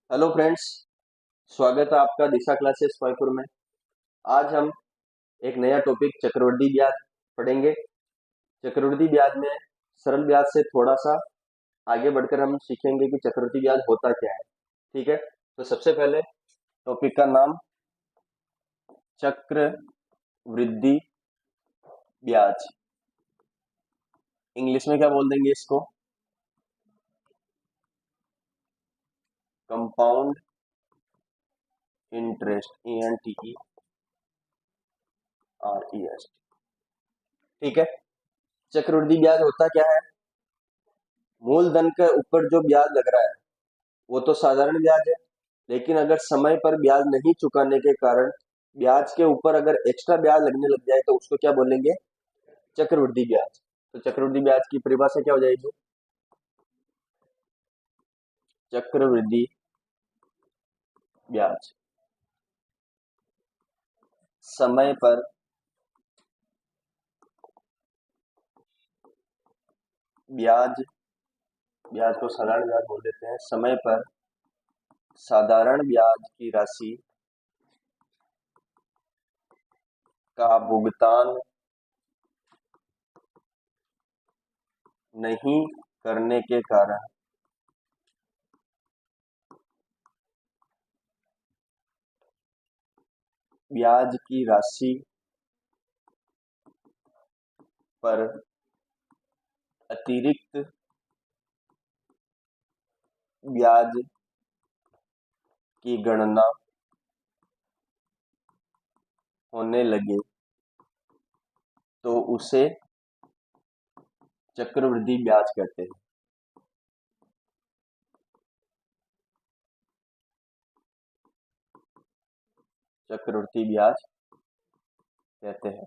Hello friends. स्वागत है आपका दिशा क्लासेस वाईपुर में। आज हम एक नया टॉपिक चक्रवृद्धि ब्याज पढ़ेंगे। चक्रवृद्धि ब्याज में सरल ब्याज से थोड़ा सा आगे बढ़कर हम सीखेंगे कि चक्रवृद्धि ब्याज होता क्या है। ठीक है, तो सबसे पहले टॉपिक का नाम चक्रवृद्धि ब्याज। इंग्लिश में क्या बोल देंगे इसको? Compound interest, INTEREST। ठीक है, चक्रवृद्धि ब्याज होता क्या है? मूलधन के ऊपर जो ब्याज लग रहा है वो तो साधारण ब्याज है, लेकिन अगर समय पर ब्याज नहीं चुकाने के कारण ब्याज के ऊपर अगर एक्स्ट्रा ब्याज लगने लग जाए तो उसको क्या बोलेंगे? चक्रवृद्धि ब्याज। तो चक्रवृद्धि ब्याज की परिभाषा क्या हो जाएगी? चक्रवृद्धि ब्याज समय पर ब्याज, ब्याज को साधारण ब्याज बोल देते हैं, समय पर साधारण ब्याज की राशि का भुगतान नहीं करने के कारण ब्याज की राशि पर अतिरिक्त ब्याज की गणना होने लगे तो उसे चक्रवृद्धि ब्याज कहते हैं। चक्रवृद्धि ब्याज कहते हैं।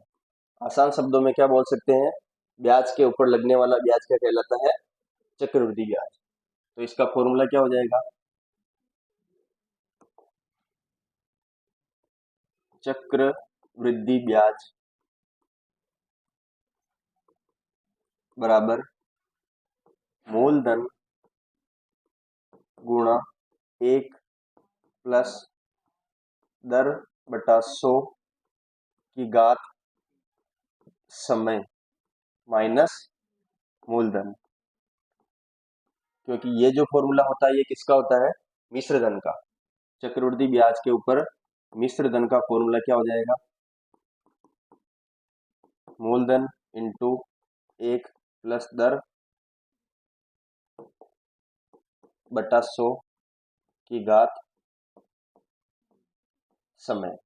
आसान शब्दों में क्या बोल सकते हैं? ब्याज के ऊपर लगने वाला ब्याज क्या कहलाता है? चक्रवृद्धि ब्याज। तो इसका फॉर्मूला क्या हो जाएगा? चक्रवृद्धि ब्याज बराबर मूलधन गुणा 1 प्लस दर बटा 100 की घात समय माइनस मूलधन। क्योंकि ये जो फॉर्मूला होता है ये किसका होता है? मिश्र धन का। चक्रवृद्धि ब्याज के ऊपर मिश्र धन का फॉर्मूला क्या हो जाएगा? मूलधन इंटू 1 प्लस दर बटा 100 की घात समय।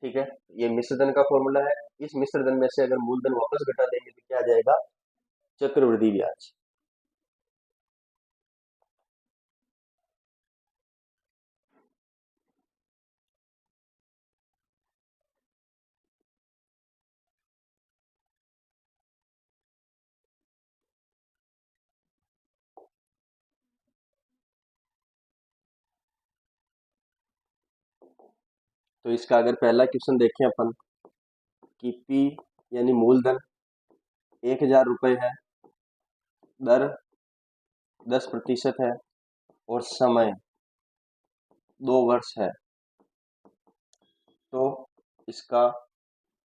ठीक है, ये मिश्रधन का फॉर्मूला है। इस मिश्रधन में से अगर मूलधन वापस घटा देंगे तो क्या आ जाएगा? चक्रवृद्धि ब्याज। तो इसका अगर पहला क्वेश्चन देखें अपन कि P यानी मूलधन 1000 रुपये है, दर 10% है और समय 2 वर्ष है, तो इसका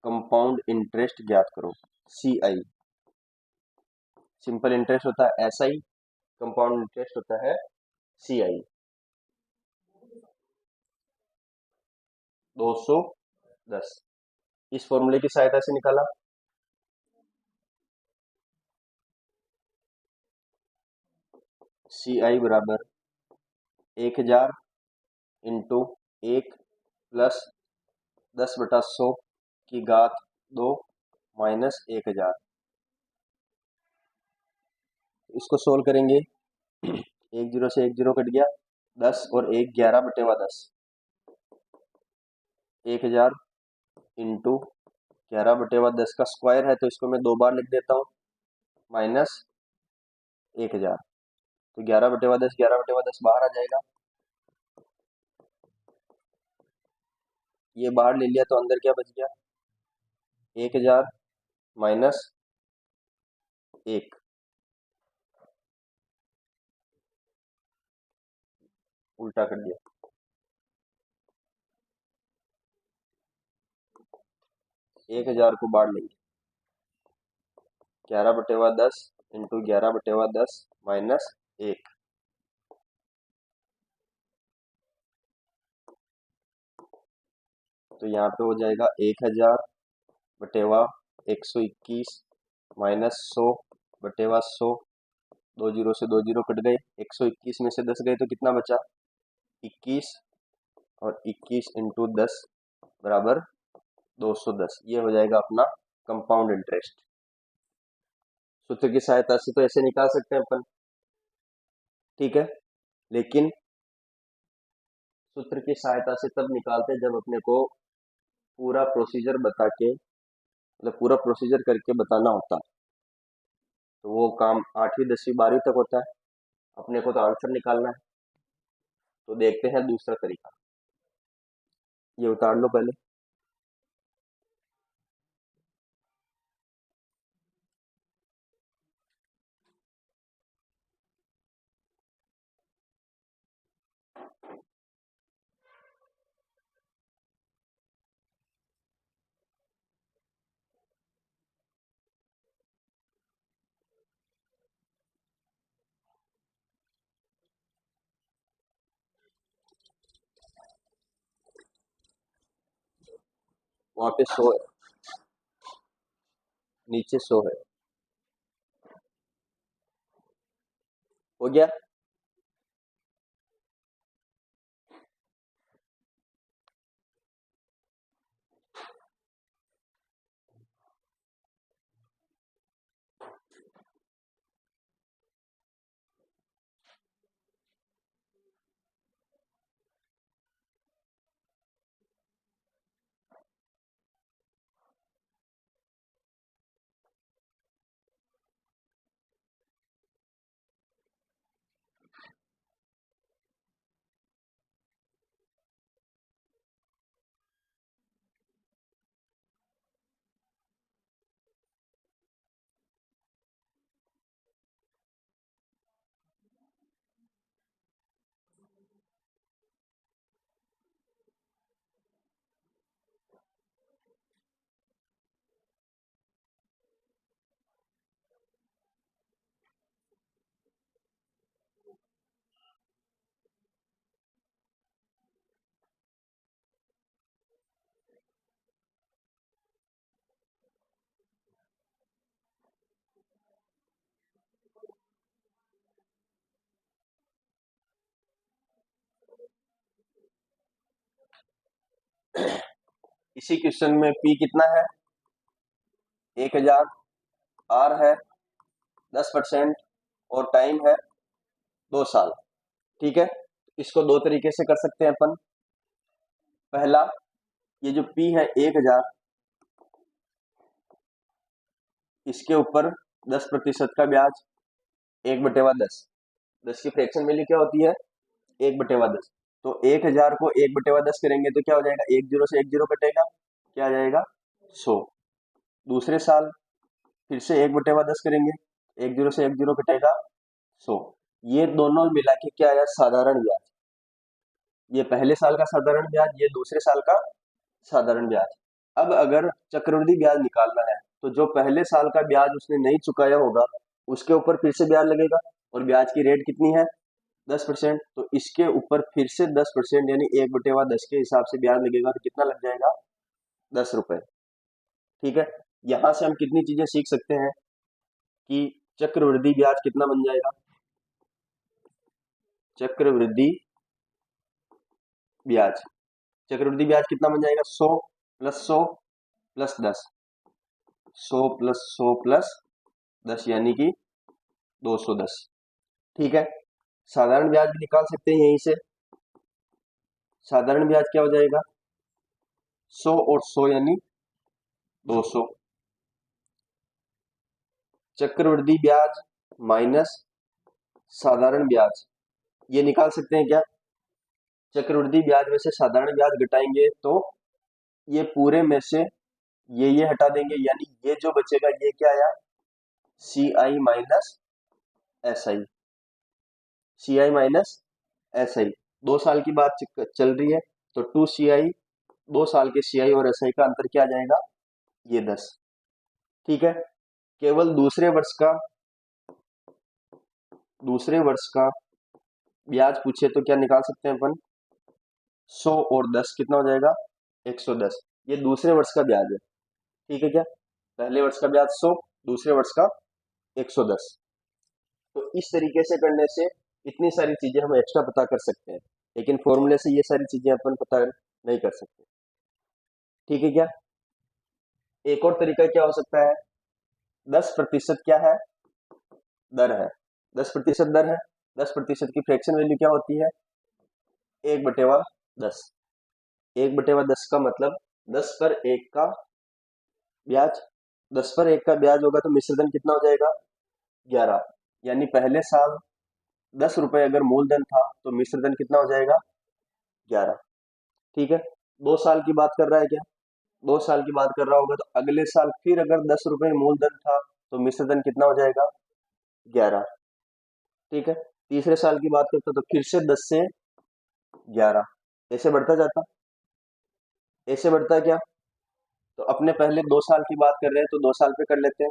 कंपाउंड इंटरेस्ट ज्ञात करो। CI सिंपल इंटरेस्ट होता है SI, कंपाउंड इंटरेस्ट होता है CI। 210 इस फॉर्मूले की सहायता से निकाला। CI बराबर 1000 इंटू 1 प्लस 10/100 की घात 2 माइनस 1000। इसको सोल्व करेंगे। 10 से 10 कट गया, 10 और 1 11/10। 1000 इंटू 11/10 का स्क्वायर है तो इसको मैं 2 बार लिख देता हूँ, माइनस 1000। तो 11/10 11/10 बाहर आ जाएगा। ये बाहर ले लिया तो अंदर क्या बच गया? 1000 माइनस 1। उल्टा कर दिया। 1000 को बांट लेंगे, 11/10 इंटू 11/10 माइनस 1। तो यहाँ पे हो जाएगा 1000/121 माइनस 100/100। 2 जीरो से 2 जीरो कट गए, 121 में से 10 गए तो कितना बचा? 21, और 21 इंटू 10 बराबर 210। ये हो जाएगा अपना कंपाउंड इंटरेस्ट। सूत्र की सहायता से तो ऐसे निकाल सकते हैं अपन, ठीक है, लेकिन सूत्र की सहायता से तब निकालते हैं जब अपने को पूरा प्रोसीजर बता के, मतलब पूरा प्रोसीजर करके बताना होता है। तो वो काम 8वीं 10वीं 12वीं तक होता है, अपने को तो आंसर निकालना है। तो देखते हैं दूसरा तरीका, ये उतार लो पहले। वहां पे 100 है, नीचे 100 है। हो गया? इसी क्वेश्चन में पी कितना है? 1000, आर है 10% और टाइम है 2 साल। ठीक है, इसको दो तरीके से कर सकते हैं अपन। पहला, ये जो पी है 1000, इसके ऊपर 10% का ब्याज, 1/10। 10 की फ्रैक्शन वैल्यू क्या होती है? 1/10। तो 1000 को 1/10 करेंगे तो क्या हो जाएगा? 1 जीरो से 1 जीरो कटेगा, क्या आ जाएगा? 100। दूसरे साल फिर से 1/10 करेंगे, 1 जीरो से 1 जीरो कटेगा, 100। ये दोनों मिला के क्या आया? साधारण ब्याज। ये पहले साल का साधारण ब्याज, ये दूसरे साल का साधारण ब्याज। अब अगर चक्रवृद्धि ब्याज निकालना है तो जो पहले साल का ब्याज उसने नहीं चुकाया होगा उसके ऊपर फिर से ब्याज लगेगा, और ब्याज की रेट कितनी है? 10%। तो इसके ऊपर फिर से 10% यानी 1/10 के हिसाब से ब्याज लगेगा, तो कितना लग जाएगा? 10 रुपए। ठीक है, यहां से हम कितनी चीजें सीख सकते हैं कि चक्रवृद्धि ब्याज कितना बन जाएगा? चक्रवृद्धि ब्याज, चक्रवृद्धि ब्याज कितना बन जाएगा? 100 प्लस 100 प्लस 10, 100 प्लस 100 प्लस 10 यानी कि 210। ठीक है, साधारण ब्याज भी निकाल सकते हैं यहीं से। साधारण ब्याज क्या हो जाएगा? 100 और 100 यानी 200। चक्रवृद्धि ब्याज माइनस साधारण ब्याज, ये निकाल सकते हैं क्या? चक्रवृद्धि ब्याज में से साधारण ब्याज घटाएंगे तो ये पूरे में से ये हटा देंगे, यानी ये जो बचेगा ये क्या आया? C I minus S I, C I minus S I. 2 साल की बात चल रही है, तो 2 CI, 2 साल के CI और SI का अंतर क्या आ जाएगा, ये 10। ठीक है, केवल दूसरे वर्ष का ब्याज पूछे तो क्या निकाल सकते हैं अपन, 100 और 10 कितना हो जाएगा, 110। ये दूसरे वर्ष का ब्याज है। ठीक है क्या, पहले वर्ष का ब्याज 100, दूसरे वर्ष का 110। तो इस तरीके से करने से इतनी सारी चीजें हम एक्स्ट्रा पता कर सकते हैं, लेकिन फॉर्मूले से ये सारी चीजें अपन पता नहीं कर सकते। ठीक है क्या, एक और तरीका क्या हो सकता है, 10% क्या है, दर है। 10% दर है। 10% की फ्रैक्शन वैल्यू क्या होती है, 1/10। 1/10 का मतलब 10/1 का ब्याज। 10/1 का ब्याज होगा तो मिश्र धन कितना हो जाएगा, 11। यानी पहले साल 10 रुपए अगर मूलधन था तो मिश्र धन कितना हो जाएगा, 11। ठीक है, 2 साल की बात कर रहा है क्या, 2 साल की बात कर रहा होगा तो अगले साल फिर अगर 10 रुपए मूलधन था तो मिश्र धन कितना हो जाएगा, 11। ठीक है, तीसरे साल की बात करते तो फिर से 10 से 11, ऐसे बढ़ता जाता। ऐसे बढ़ता क्या, तो अपने पहले 2 साल की बात कर रहे हैं तो 2 साल पे कर लेते हैं।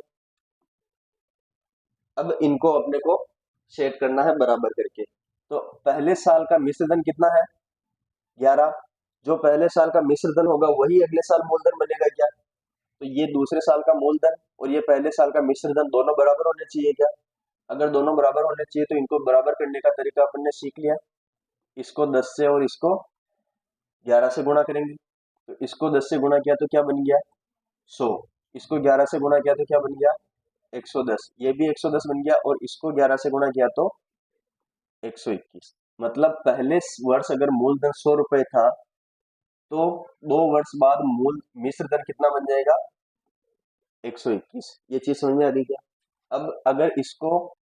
अब इनको अपने को सेट करना है बराबर करके। तो पहले साल का मिश्र धन कितना है, 11। जो पहले साल का मिश्र धन होगा वही अगले साल मूलधन बनेगा क्या, तो ये दूसरे साल का मूलधन और ये पहले साल का मिश्र धन दोनों बराबर होने चाहिए क्या। अगर दोनों बराबर होने चाहिए तो इनको बराबर करने का तरीका अपन ने सीख लिया। इसको 10 से और इसको 11 से गुणा करेंगे, तो इसको 10 से गुणा किया तो क्या बन गया, 100। इसको 11 से गुणा किया तो क्या बन गया, 110। ये भी 110 बन गया और इसको 11 से गुणा किया तो 121। मतलब पहले वर्ष अगर मूलधन 100 रुपए था तो 2 वर्ष बाद मूल मिश्र धन कितना बन जाएगा, 121। ये चीज समझ में आ गई क्या। अब अगर इसको,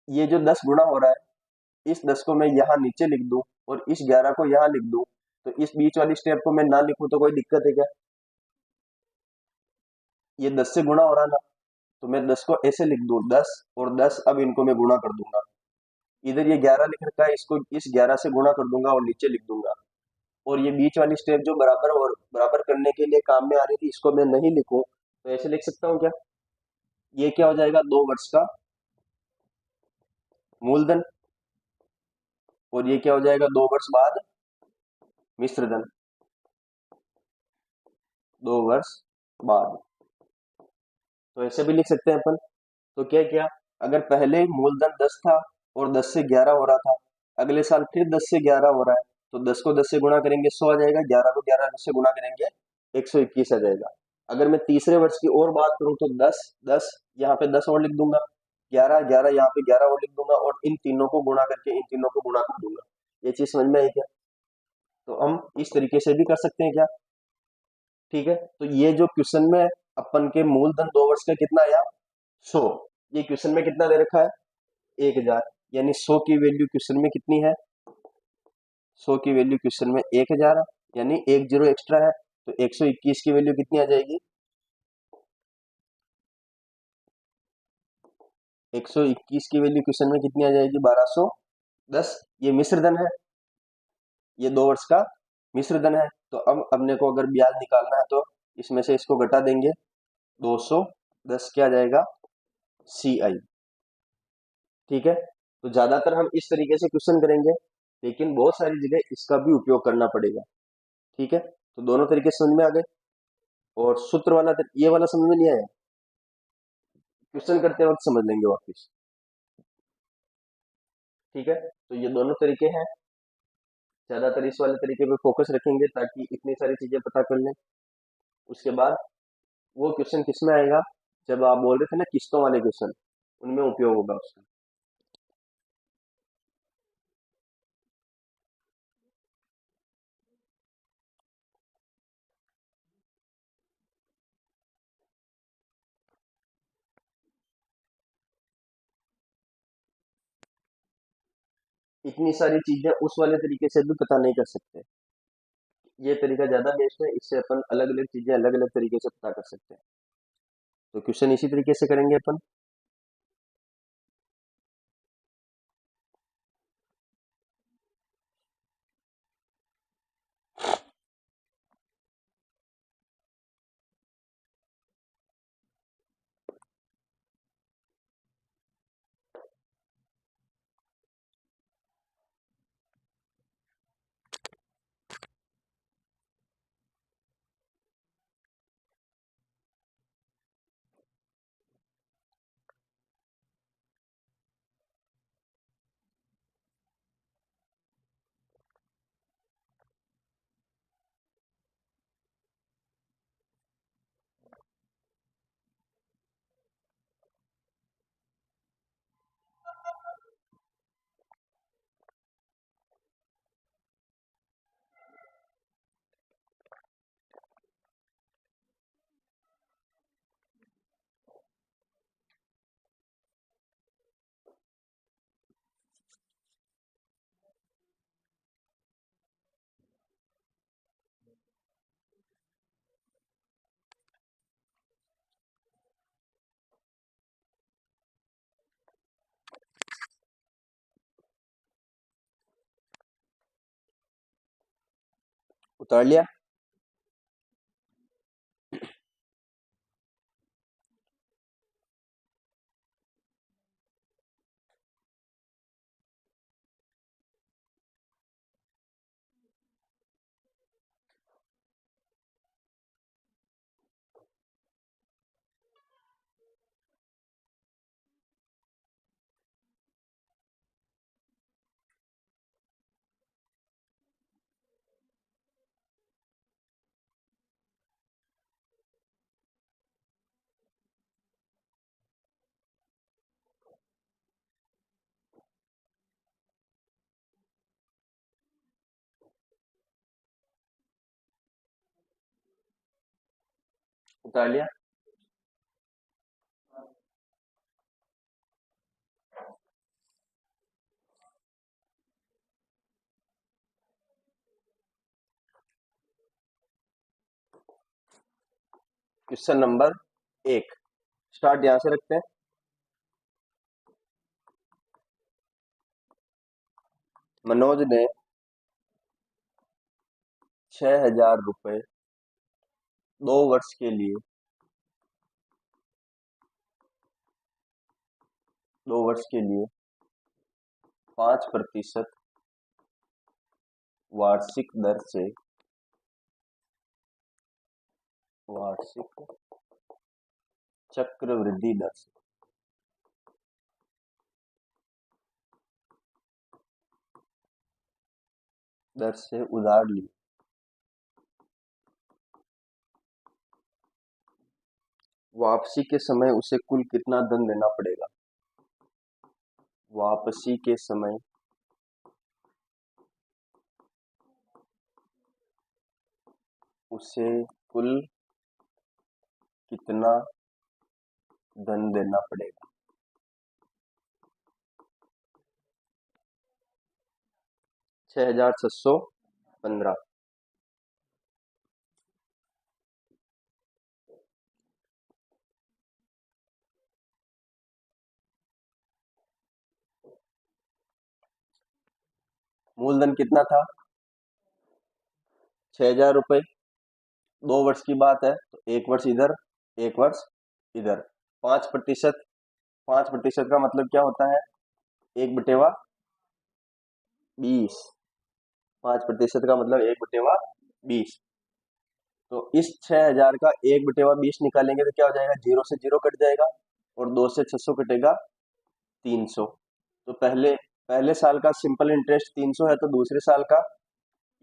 ये जो 10 गुणा हो रहा है, इस 10 को मैं यहाँ नीचे लिख दूं और इस 11 को यहाँ लिख दूं, तो इस बीच वाली स्टेप को मैं ना लिखूं तो कोई दिक्कत है क्या, ये 10 से गुणा हो रहा ना, तो मैं 10 को ऐसे लिख दूं, 10 और 10, अब इनको मैं गुणा कर दूंगा। इधर ये 11 लिख रखा है, इसको इस 11 से गुणा कर दूंगा और नीचे लिख दूंगा। और ये बीच वाली स्टेप जो बराबर और बराबर करने के लिए काम में आ रही थी, इसको मैं नहीं लिखूं तो ऐसे लिख सकता हूँ क्या, ये क्या हो जाएगा, 2 वर्ष का मूलधन और ये क्या हो जाएगा, 2 वर्ष बाद मिश्र धन। 2 वर्ष बाद, तो ऐसे भी लिख सकते हैं अपन। तो क्या क्या, अगर पहले मूलधन 10 था और 10 से 11 हो रहा था, अगले साल फिर 10 से 11 हो रहा है, तो 10 को 10 से गुणा करेंगे 100 आ जाएगा, 11 को 11 से गुणा करेंगे 121 आ जाएगा। अगर मैं तीसरे वर्ष की और बात करूं तो 10 10 यहाँ पे 10 और लिख दूंगा, 11 11 यहाँ पे 11 और लिख दूंगा और इन तीनों को गुणा करके इन तीनों को गुणा कर दूंगा। ये चीज समझ में आई क्या, तो हम इस तरीके से भी कर सकते हैं क्या। ठीक है, तो ये जो क्वेश्चन में अपन के मूलधन 2 वर्ष का कितना आया, 100। ये क्वेश्चन में कितना दे रखा है, 1000। यानी 100 की वैल्यू क्वेश्चन में कितनी है, 100 की वैल्यू क्वेश्चन में 1000 है, यानी एक जीरो एक्स्ट्रा है, तो 121 की वैल्यू कितनी आ जाएगी, 121 की वैल्यू क्वेश्चन में कितनी आ जाएगी, 1210। ये मिश्र धन है, ये 2 वर्ष का मिश्र धन है। तो अब अपने को अगर ब्याज निकालना है तो इसमें से इसको घटा देंगे, 210 क्या आ जाएगा, CI। ठीक है, तो ज्यादातर हम इस तरीके से क्वेश्चन करेंगे, लेकिन बहुत सारी जगह इसका भी उपयोग करना पड़ेगा। ठीक है, तो दोनों तरीके समझ में आ गए। और सूत्र वाला ये वाला समझ में नहीं आया, क्वेश्चन करते वक्त समझ लेंगे वापिस। ठीक है, तो ये दोनों तरीके हैं, ज्यादातर इस वाले तरीके पे फोकस रखेंगे ताकि इतनी सारी चीजें पता कर लें। उसके बाद वो क्वेश्चन किस में आएगा, जब आप बोल रहे थे ना किस्तों वाले क्वेश्चन, उनमें उपयोग होगा उसका। इतनी सारी चीजें उस वाले तरीके से भी पता नहीं कर सकते, ये तरीका ज्यादा बेस्ट है, इससे अपन अलग अलग चीजें अलग अलग तरीके से पता कर सकते हैं। तो क्वेश्चन इसी तरीके से करेंगे अपन। उतार लिया। उतार लिया। क्वेश्चन नंबर 1 स्टार्ट यहां से रखते हैं। मनोज ने 6,000 रुपए 2 वर्ष के लिए 5% वार्षिक दर से वार्षिक चक्रवृद्धि दर से उधार ली। वापसी के समय उसे कुल कितना धन देना पड़ेगा? वापसी के समय उसे कुल कितना धन देना पड़ेगा? 6,615। मूलधन कितना था? 6,000 रुपए। 2 वर्ष की बात है तो 1 वर्ष इधर 1 वर्ष इधर। 5%। 5% का मतलब क्या होता है? 1/20। 5% का मतलब 1/20। तो इस 6,000 का 1/20 निकालेंगे तो क्या हो जाएगा? 0 से 0 कट जाएगा और 2 से 600 कटेगा 300। तो पहले पहले साल का सिंपल इंटरेस्ट 300 है तो दूसरे साल का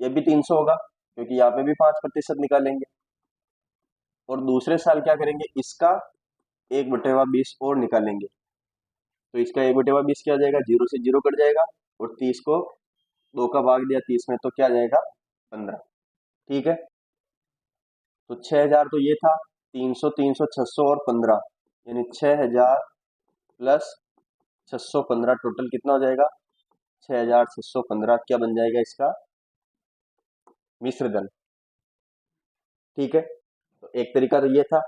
ये भी 300 होगा क्योंकि यहाँ पे भी 5% निकालेंगे। और दूसरे साल क्या करेंगे? इसका 1/20 और निकालेंगे। तो इसका 1/20 क्या हो जाएगा? 0 से 0 कट जाएगा और 30 को 2 का भाग दिया 30 में तो क्या आ जाएगा? 15। ठीक है। तो 6,000 तो ये था। 300 300 600 और 15 यानी 6,000 प्लस 615 टोटल कितना हो जाएगा? 6,615 क्या बन जाएगा इसका? मिश्र धन। ठीक है। तो एक तरीका तो ये था।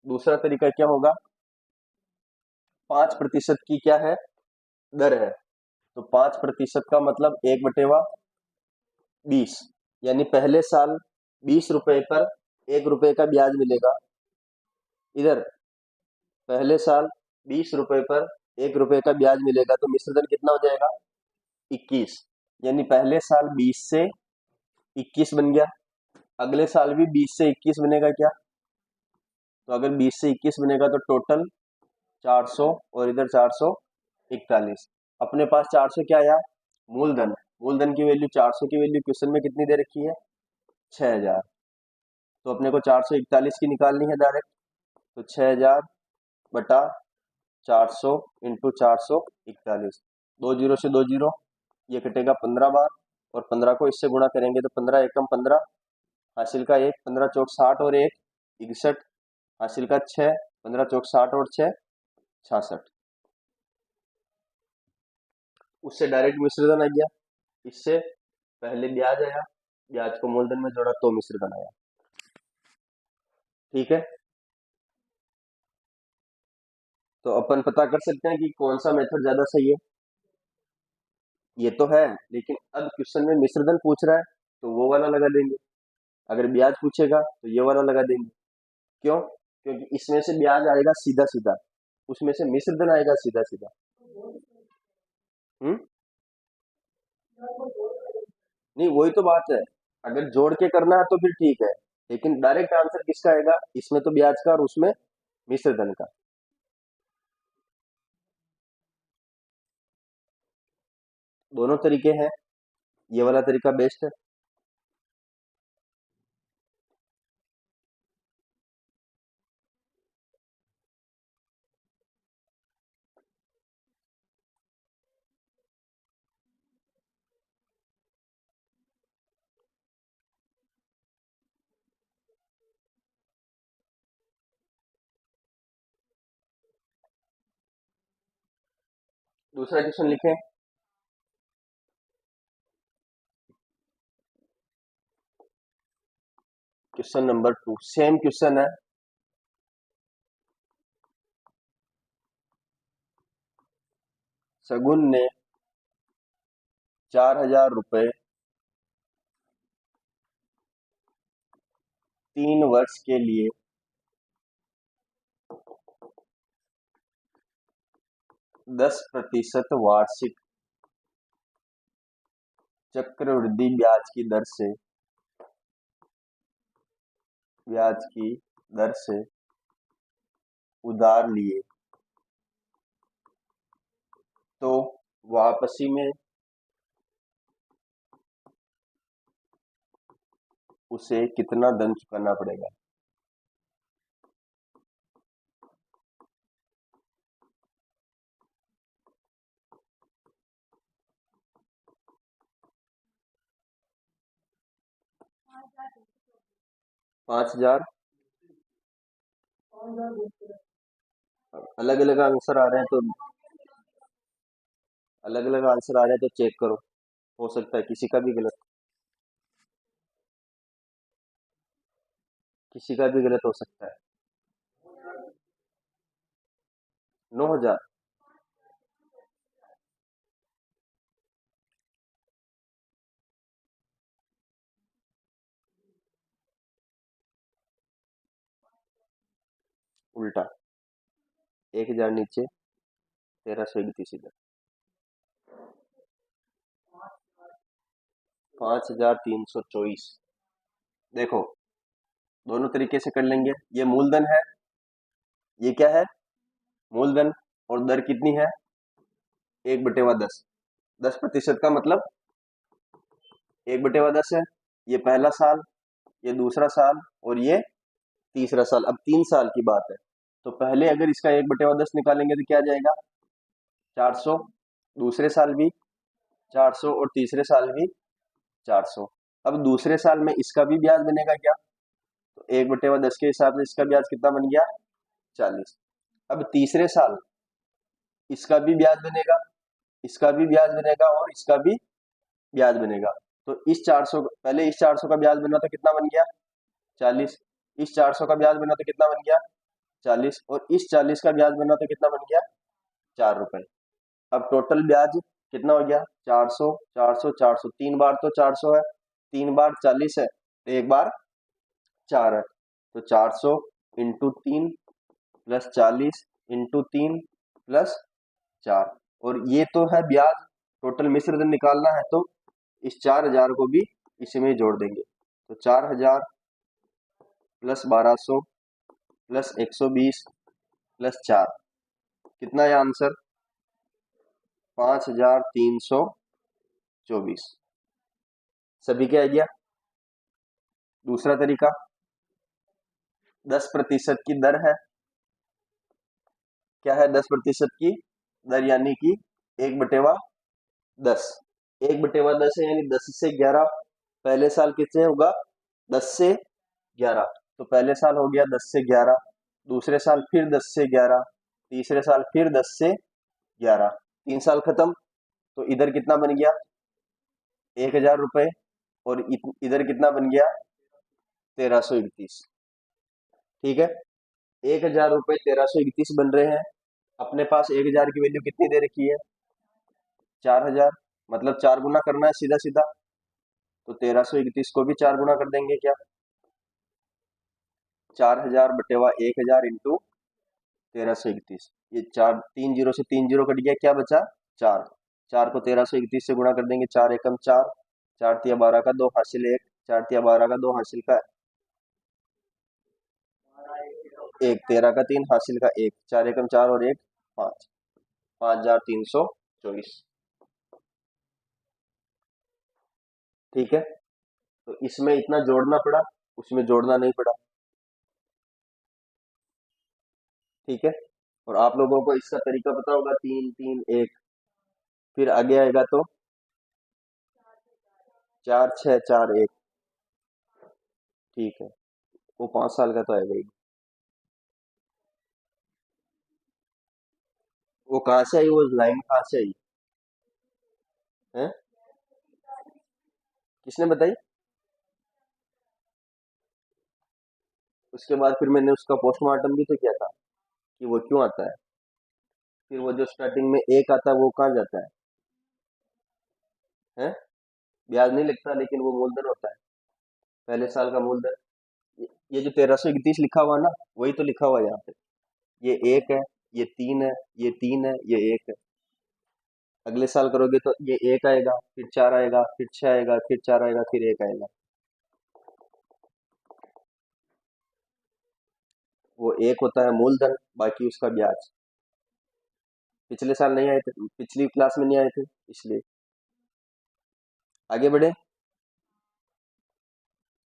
दूसरा तरीका क्या होगा? 5% की क्या है? दर है। तो 5% का मतलब 1/20 यानी पहले साल 20 रुपए पर 1 रुपए का ब्याज मिलेगा। इधर पहले साल 20 रुपए पर 1 रुपए का ब्याज मिलेगा तो मिश्र धन कितना हो जाएगा? 21। यानी पहले साल 20 से 21 बन गया। अगले साल भी 20 से 21 बनेगा क्या? तो अगर 20 से 21 बनेगा तो टोटल 400 और इधर 441। अपने पास 400 क्या आया? मूलधन। मूलधन की वैल्यू 400 की वैल्यू क्वेश्चन में कितनी दे रखी है? 6,000। तो अपने को 441 की निकालनी है डायरेक्ट। तो 6,000 बटा 400 इंटू 441। 2 जीरो से 2 जीरो ये कटेगा 15 बार और 15 को इससे गुणा करेंगे तो 15 एकम 15 हासिल का 1 15 चौक 60 और 1 61 हासिल का 6 15 चौक 60 और 6 66। उससे डायरेक्ट मिश्रधन आ गया। इससे पहले ब्याज आया, ब्याज को मूलधन में जोड़ा तो मिश्रधन आया। ठीक है। तो अपन पता कर सकते हैं कि कौन सा मेथड ज्यादा सही है। ये तो है लेकिन अब क्वेश्चन में मिश्रधन पूछ रहा है तो वो वाला लगा देंगे। अगर ब्याज पूछेगा तो ये वाला लगा देंगे। क्यों? क्योंकि इसमें से ब्याज आएगा सीधा सीधा, उसमें से मिश्र धन आएगा सीधा सीधा। हम्म। नहीं, वही तो बात है। अगर जोड़ के करना है तो फिर ठीक है, लेकिन डायरेक्ट आंसर किसका आएगा? इसमें तो ब्याज का और उसमें मिश्र धन का। दोनों तरीके हैं, ये वाला तरीका बेस्ट है। दूसरा क्वेश्चन लिखें। क्वेश्चन नंबर 2 सेम क्वेश्चन है। शगुन ने 4,000 रुपए 3 वर्ष के लिए 10% वार्षिक चक्रवृद्धि ब्याज की दर से उधार लिए, तो वापसी में उसे कितना धन चुकाना पड़ेगा? पांच हजार। अलग अलग आंसर आ रहे हैं तो अलग अलग आंसर आ रहे हैं तो चेक करो, हो सकता है किसी का भी गलत हो सकता है। 9,000। उल्टा, 1,000 नीचे, 1,331 इधर। 5,324। देखो, दोनों तरीके से कर लेंगे। ये मूलधन है, ये क्या है? मूलधन। और दर कितनी है? 1/10। 10% का मतलब 1/10 है। ये पहला साल, ये दूसरा साल, और ये तीसरा साल। अब 3 साल की बात है, तो पहले अगर इसका 1/10 निकालेंगे तो क्या आ जाएगा? 400। दूसरे साल भी 400 और तीसरे साल भी 400। अब दूसरे साल में इसका भी ब्याज बनेगा क्या? तो 1/10 के हिसाब से इसका ब्याज कितना बन गया? 40। अब तीसरे साल इसका भी ब्याज बनेगा, इसका भी ब्याज बनेगा और इसका भी ब्याज बनेगा। तो इस 400, पहले इस 400 का ब्याज बना तो कितना बन गया? 40। इस 400 का ब्याज बना तो कितना बन गया? 40। और इस 40 का ब्याज बना तो कितना बन गया? 4 रुपए। अब टोटल ब्याज कितना हो गया? 400, 400, 400। 3 बार तो 400 है, 3 बार 40 है, तो 1 बार 4 है। तो 400 इंटू 3 प्लस 40 इंटू 3 प्लस 4। और ये तो है ब्याज। टोटल मिश्र धन निकालना है तो इस 4,000 को भी इसी में जोड़ देंगे। तो 4,000 प्लस 1,200 प्लस 120 प्लस 4, कितना है आंसर? 5,324। सभी क्या आइडिया? दूसरा तरीका 10% की दर है। क्या है 10% की दर? यानी कि 1/10। 1/10 है यानी 10 से 11। पहले साल कितने होगा? 10 से 11। तो पहले साल हो गया 10 से 11, दूसरे साल फिर 10 से 11, तीसरे साल फिर 10 से 11। 3 साल खत्म। तो इधर कितना बन गया? 1,000 रुपए। और इधर कितना बन गया? 1,331। ठीक है, 1,000 रुपए 1,331 बन रहे हैं। अपने पास 1,000 की वैल्यू कितनी दे रखी है? 4,000। मतलब 4 गुना करना है सीधा सीधा, तो 1,331 को भी 4 गुना कर देंगे क्या? 4000 बटेवा 1000 इंटू 1331। ये चार, 3 जीरो से 3 जीरो कट गया, क्या बचा? 4। 4 को 1331 से गुणा कर देंगे, 4 एकम 4, 4 तिया 12 का 2 हासिल 1, 4 तिया 12 का 2 हासिल का 1, 13 का 3 हासिल का 1, 4 एकम 4 और 1 5, 5324। ठीक है, तो इसमें इतना जोड़ना पड़ा, उसमें जोड़ना नहीं पड़ा। ठीक है, और आप लोगों को इसका तरीका पता होगा, 3 3 1। फिर आगे आएगा तो 4 6 4 1। ठीक है, वो 5 साल का तो आएगा ही। वो कहाँ से आई, वो लाइन कहाँ से आई है? किसने बताई? उसके बाद फिर मैंने उसका पोस्टमार्टम भी तो किया था कि वो क्यों आता है। फिर वो जो स्टार्टिंग में एक आता है वो कहाँ जाता है? ब्याज नहीं लगता, लेकिन वो मूलधन होता है, पहले साल का मूलधन। ये जो 1331 लिखा हुआ है ना, वही तो लिखा हुआ है यहाँ पे। ये 1 है, ये 3 है, ये 3 है, ये 1 है। अगले साल करोगे तो ये 1 आएगा, फिर 4 आएगा, फिर 6 आएगा, फिर 4 आएगा, फिर 1 आएगा। वो 1 होता है मूलधन, बाकी उसका ब्याज। पिछले साल नहीं आए थे, पिछली क्लास में नहीं आए थे, इसलिए। आगे बढ़े,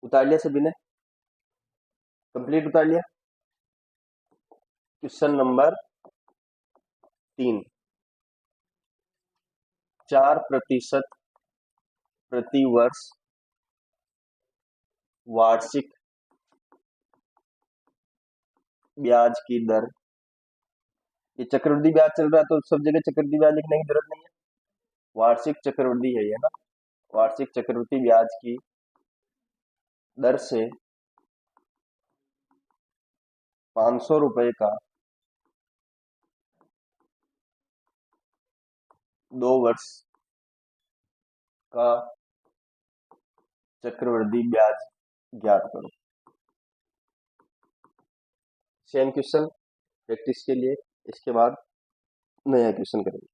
उतार लिया सभी ने? कंप्लीट उतार लिया? Question number 3। 4% प्रति वर्ष वार्षिक ब्याज की दर। ये चक्रवृद्धि ब्याज चल रहा है तो सब जगह चक्रवृद्धि ब्याज लिखने की जरूरत नहीं है, वार्षिक चक्रवृद्धि है ये ना। वार्षिक चक्रवृद्धि ब्याज की दर से 500 रुपए का 2 वर्ष का चक्रवृद्धि ब्याज ज्ञात करो। सेम क्वेश्चन प्रैक्टिस के लिए, इसके बाद नया क्वेश्चन करेंगे।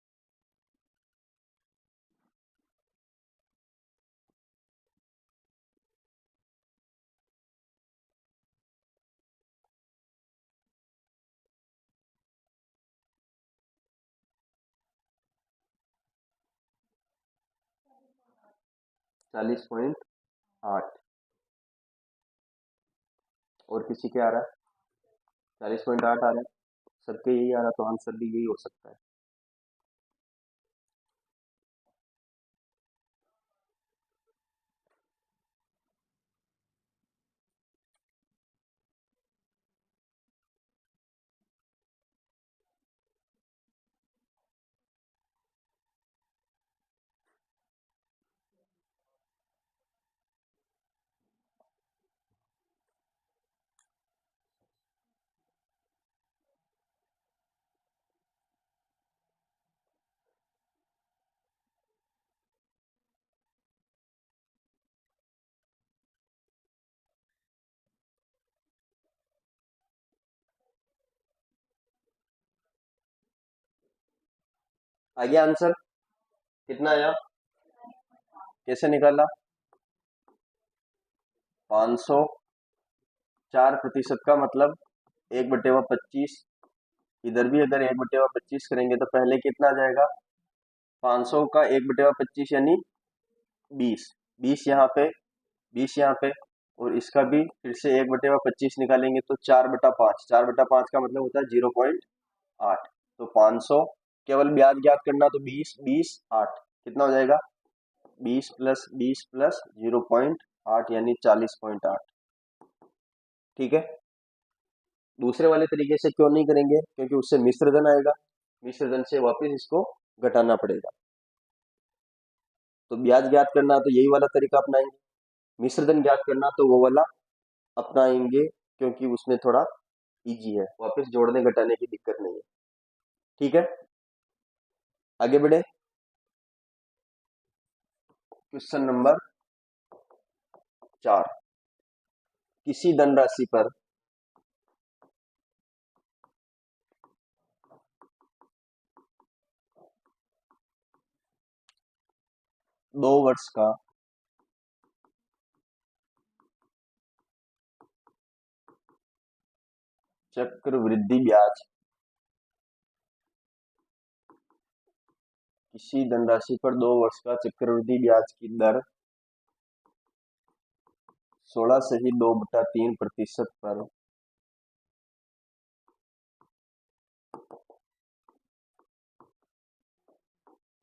चालीस पॉइंट आठ। और किसी के आ रहा है? 40.8 आ रहा है, सबके यही आ रहा, तो आंसर भी यही हो सकता है। आ गया आंसर? कितना आया? कैसे निकाला? 500, 4% का मतलब 1/25। इधर भी अगर 1/25 करेंगे तो पहले कितना आ जाएगा? 500 का 1/25 यानी 20। 20 यहाँ पे, 20 यहाँ पे, और इसका भी फिर से 1/25 निकालेंगे तो 4/5। 4/5 का मतलब होता है 0.8। तो 500, केवल ब्याज ज्ञात करना, तो 20 20 8 कितना हो जाएगा? 20 प्लस 20 प्लस 0.8 यानी 40.8। ठीक है, दूसरे वाले तरीके से क्यों नहीं करेंगे? क्योंकि उससे मिश्र धन आएगा, मिश्र धन से वापस इसको घटाना पड़ेगा। तो ब्याज ज्ञात करना तो यही वाला तरीका अपनाएंगे, मिश्र धन ज्ञात करना तो वो वाला अपनाएंगे, क्योंकि उसमें थोड़ा इजी है, वापस जोड़ने घटाने की दिक्कत नहीं है। ठीक है, आगे बढ़े। Question number 4। किसी धनराशि पर 2 वर्ष का चक्रवृद्धि ब्याज किसी धनराशि पर 2 वर्ष का चक्रवृद्धि ब्याज की दर 16 से ही 2/3% पर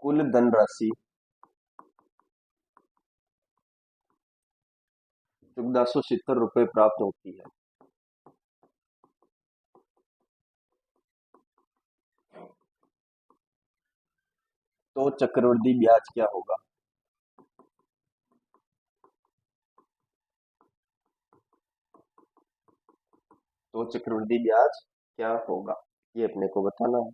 कुल धनराशि 1470 रुपये प्राप्त होती है। तो चक्रवृद्धि ब्याज क्या होगा? तो चक्रवृद्धि ब्याज क्या होगा ये अपने को बताना है।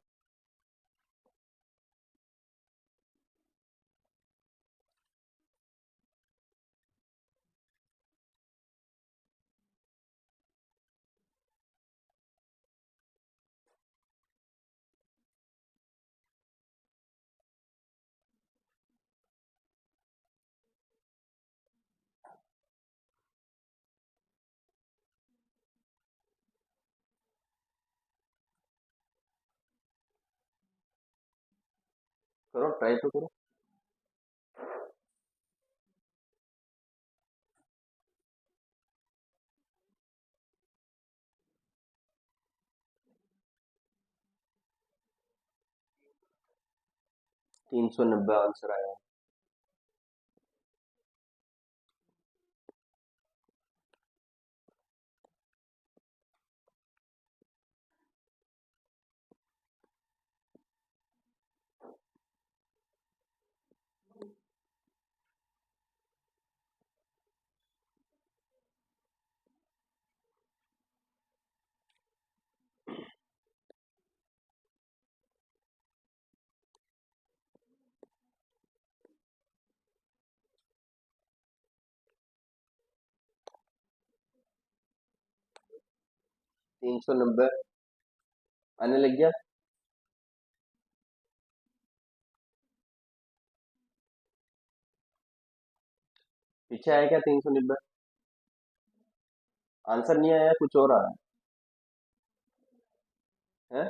करो, ट्राई तो करो। ₹390 आंसर आया है। ₹390 आने लग गया। पीछे आया क्या 390? आंसर नहीं आया, कुछ और आ रहा है?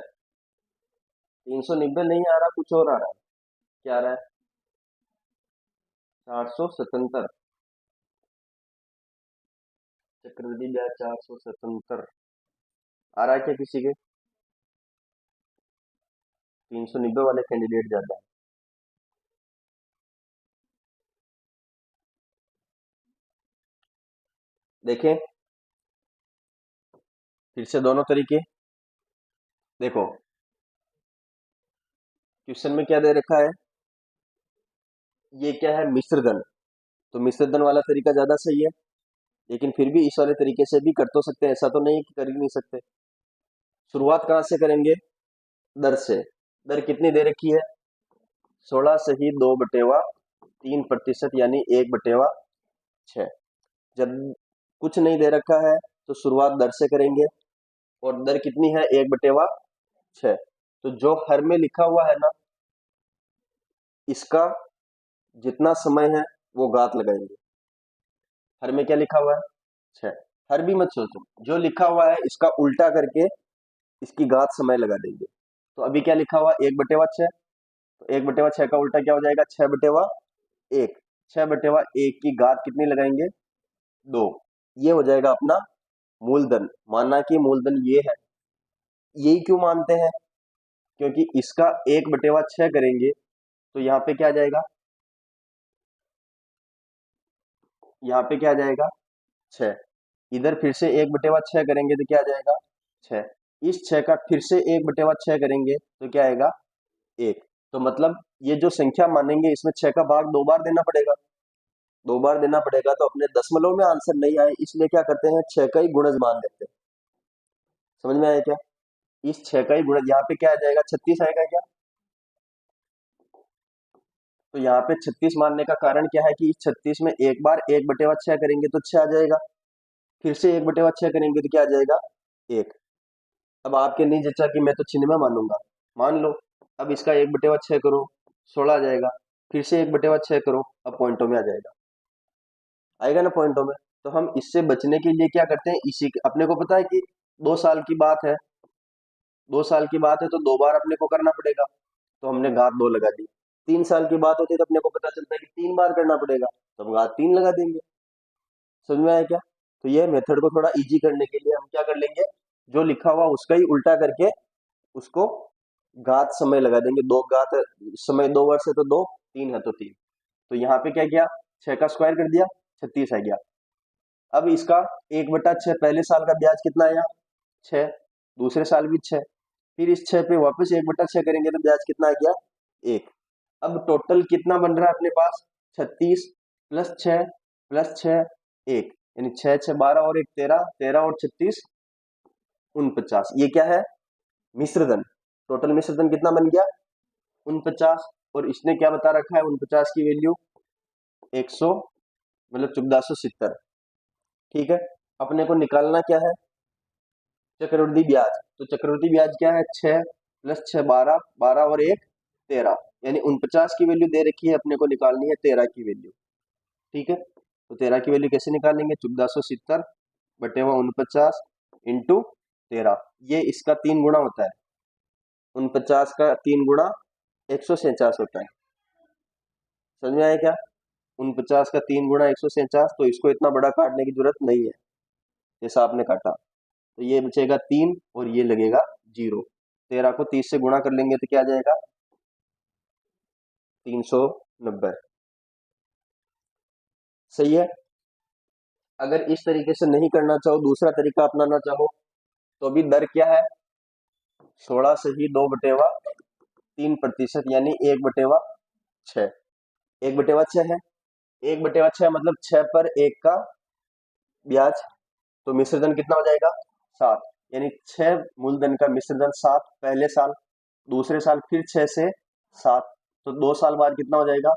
390 नहीं आ रहा, कुछ और आ रहा है। क्या आ रहा है? 477। चक्रवृद्धि ब्याज 477 आ रहा है क्या किसी के? 390 वाले कैंडिडेट ज्यादा है। देखें फिर से दोनों तरीके। देखो क्वेश्चन में क्या दे रखा है, ये क्या है, मिश्र धन। तो मिश्र धन वाला तरीका ज्यादा सही है, लेकिन फिर भी इस वाले तरीके से भी कर तो सकते हैं, ऐसा तो नहीं कि कर ही नहीं सकते। शुरुआत कहाँ से करेंगे? दर से। दर कितनी दे रखी है? 16 से ही 2/3% यानी 1/6। जब कुछ नहीं दे रखा है तो शुरुआत दर से करेंगे, और दर कितनी है? 1/6। तो जो हर में लिखा हुआ है ना, इसका जितना समय है वो घात लगाएंगे। हर में क्या लिखा हुआ है? 6। हर भी मत सोचो, जो लिखा हुआ है इसका उल्टा करके इसकी घात समय लगा देंगे। तो अभी क्या लिखा हुआ? 1/6। तो 1/6 का उल्टा क्या हो जाएगा? 6/1। 6/1 की घात कितनी लगाएंगे? 2। ये हो जाएगा अपना मूलधन। माना कि मूलधन ये है। यही क्यों मानते हैं? क्योंकि इसका 1/6 करेंगे तो यहाँ पे क्या आ जाएगा? यहाँ पे क्या आ जाएगा? 6। इधर फिर से 1/6 करेंगे तो क्या आ जाएगा? 6। इस 6 का फिर से 1/6 करेंगे तो क्या आएगा? 1। तो मतलब ये जो संख्या मानेंगे इसमें 6 का भाग 2 बार देना पड़ेगा। 2 बार देना पड़ेगा, तो अपने दशमलव में आंसर नहीं आए इसलिए क्या करते हैं? 6 का ही गुणज मान लेते हैं। समझ में आया क्या? इस 6 का ही गुणज, यहाँ पे क्या आ जाएगा? 36 आएगा क्या? तो यहाँ पे 36 मानने का कारण क्या है कि इस 36 में एक बार 1/6 करेंगे तो 6 आ जाएगा, फिर से 1/6 करेंगे तो क्या आ जाएगा? 1। अब आपके नहीं जचा कि मैं तो चिन्ह में मानूंगा, मान लो। अब इसका 1/6 करो, 16 आ जाएगा। फिर से 1/6 करो, अब पॉइंटों में आ जाएगा, आएगा ना पॉइंटों में। तो हम इससे बचने के लिए क्या करते हैं, इसी अपने को पता है कि 2 साल की बात है, 2 साल की बात है तो 2 बार अपने को करना पड़ेगा, तो हमने घात 2 लगा दी। 3 साल की बात होती है तो अपने को पता चलता है कि 3 बार करना पड़ेगा, तो हम घात 3 लगा देंगे। समझ में आया क्या? तो ये मेथड को थोड़ा इजी करने के लिए हम क्या कर लेंगे, जो लिखा हुआ उसका ही उल्टा करके उसको घात समय लगा देंगे। 2 घात समय 2 वर्ष है तो 2, 3 है तो 3। तो यहाँ पे क्या किया, 6 का स्क्वायर कर दिया, 36 आ गया। अब इसका 1/6, पहले साल का ब्याज कितना आया, 6, दूसरे साल भी 6, फिर इस 6 पे वापस 1/6 करेंगे तो ब्याज कितना आ गया, 1। अब टोटल कितना बन रहा है अपने पास, 36 प्लस 6 प्लस 6 1, यानी 6 6 12 और 1 13, 13 और 36 49। ये क्या है, मिश्रधन। टोटल मिश्रधन कितना बन गया, 49। और इसने क्या बता रखा है, 49 की वैल्यू 100, मतलब 1470। ठीक है, अपने को निकालना क्या है, चक्रवृद्धि ब्याज। तो चक्रवृद्धि ब्याज क्या है, 6 प्लस 6 12, 12 और 1 13, यानी 49 की वैल्यू दे रखी है, अपने को निकालनी है 13 की वैल्यू। ठीक है, तो 13 की वैल्यू कैसे निकालेंगे, 1470 बटे 49 इंटू 13, ये इसका 3 गुना होता है, 49 का 3 गुना 147 होता है। समझ में आया क्या, 49 का 3 गुना 147, तो इसको इतना बड़ा काटने की जरूरत नहीं है, जैसा आपने काटा। तो ये बचेगा 3 और ये लगेगा 0। 13 को 30 से गुणा कर लेंगे तो क्या आ जाएगा, 390। सही है। अगर इस तरीके से नहीं करना चाहो, दूसरा तरीका अपनाना चाहो, तो अभी दर क्या है, 16 से ही 2/3%, यानी 1/6। 1/6 है, 1/6 मतलब 6 पर 1 का ब्याज। तो मिश्रधन कितना हो जाएगा, 7, यानी 6 मूलधन का मिश्रधन 7 पहले साल, दूसरे साल फिर 6 से 7, तो 2 साल बाद कितना हो जाएगा,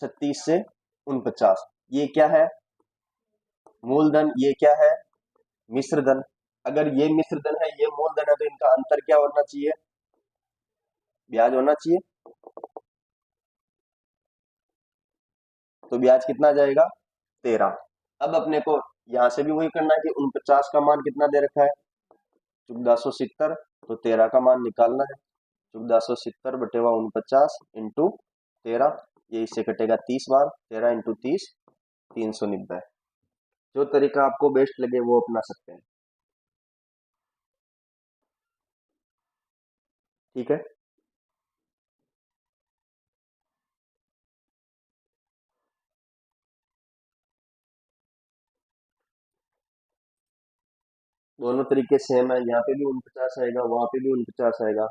36 से 49। ये क्या है, मूलधन, ये क्या है, मिश्रधन। अगर ये मिश्रधन है, ये मूलधन है, तो इनका अंतर क्या होना चाहिए, ब्याज होना चाहिए। तो ब्याज कितना आ जाएगा, 13। अब अपने को यहां से भी वही करना है कि 49 का मान कितना दे रखा है, 1470, तो 13 का मान निकालना है। 1470 बटे 49 इंटू 13, ये इससे कटेगा 30 बार, 13 इंटू 30 390। जो तरीका आपको बेस्ट लगे वो अपना सकते हैं। ठीक है, दोनों तरीके सेम है, यहाँ पे भी 49 आएगा, वहां पे भी 49 आएगा,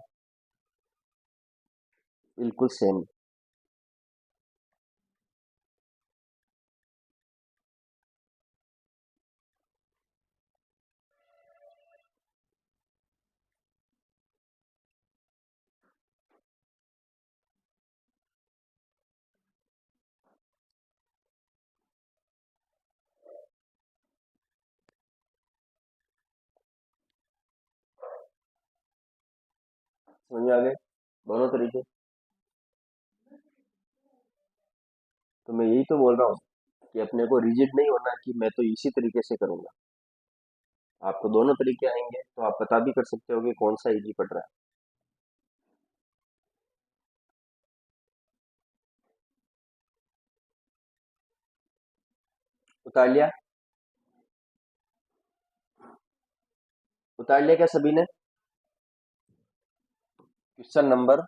बिल्कुल सेम। समझ में आ गए दोनों तरीके। तो मैं यही तो बोल रहा हूँ कि अपने को रिजिड नहीं होना कि मैं तो इसी तरीके से करूंगा। आपको दोनों तरीके आएंगे तो आप पता भी कर सकते हो कि कौन सा इजी पड़ रहा है। उतार लिया, उतार लिया क्या सभी ने, क्वेश्चन नंबर,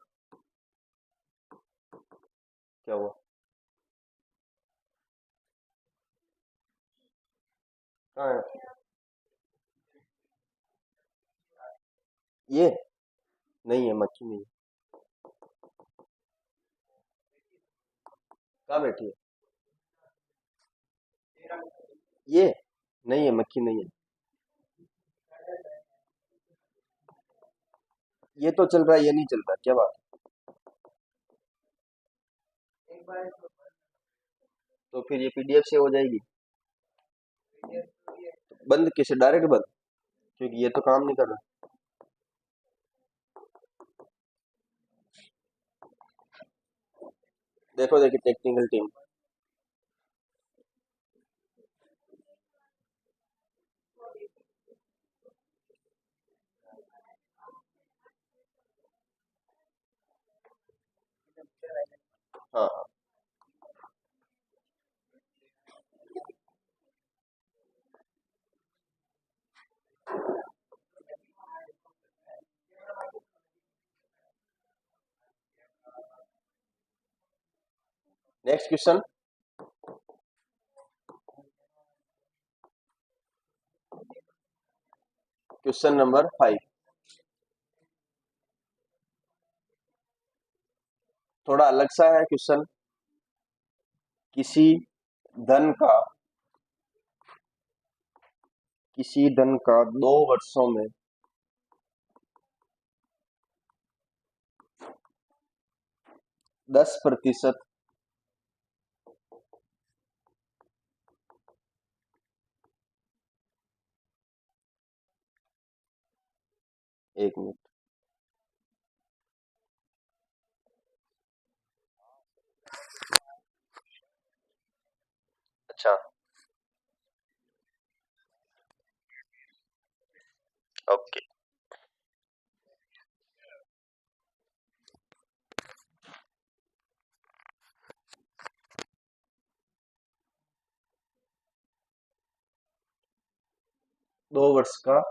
क्या हुआ, कहाँ है ये, नहीं है मक्खी, नहीं है। कहाँ बैठी है, ये नहीं है, मक्खी नहीं है। ये तो चल रहा है, ये नहीं चल रहा, क्या बात है? तो फिर ये पीडीएफ से हो जाएगी, बंद कैसे, डायरेक्ट बंद, क्योंकि ये तो काम नहीं कर रहा। देखो देखिए टेक्निकल टीम। हाँ हाँ। Next question. Question number 5। थोड़ा अलग सा है क्वेश्चन। किसी धन का किसी धन का 2 वर्षों में 10%। एक मिनट। अच्छा। ओके। 2 वर्ष का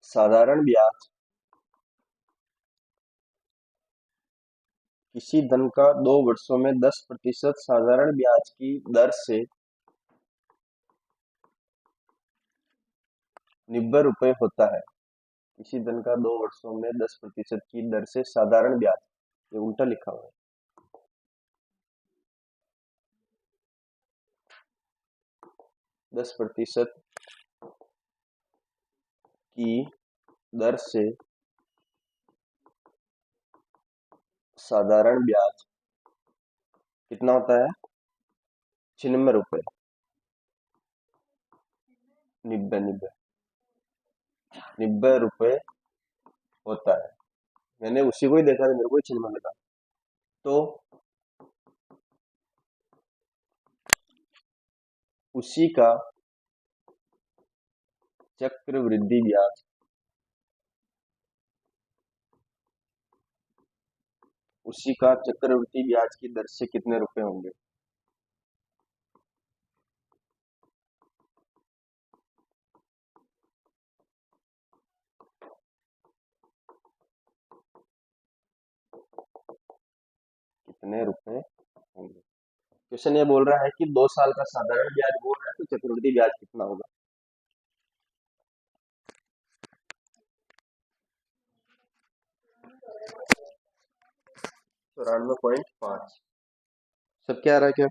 साधारण ब्याज। किसी धन का 2 वर्षों में 10% साधारण ब्याज की दर से 90 रुपये होता है। किसी धन का 2 वर्षों में 10% की दर से साधारण ब्याज, ये उल्टा लिखा हुआ है। 10% की दर से साधारण ब्याज कितना होता है? 96 रुपये। 90 रुपये होता है। मैंने उसी को ही देखा था, मेरे को ही 96 लगा। तो उसी का चक्रवृद्धि ब्याज, उसी का चक्रवृद्धि ब्याज की दर से कितने रुपए होंगे? कितने रुपए होंगे? क्वेश्चन ये बोल रहा है कि 2 साल का साधारण ब्याज बोल रहा है, तो चक्रवृद्धि ब्याज कितना होगा? 94.5। सब क्या आ रहा है क्या?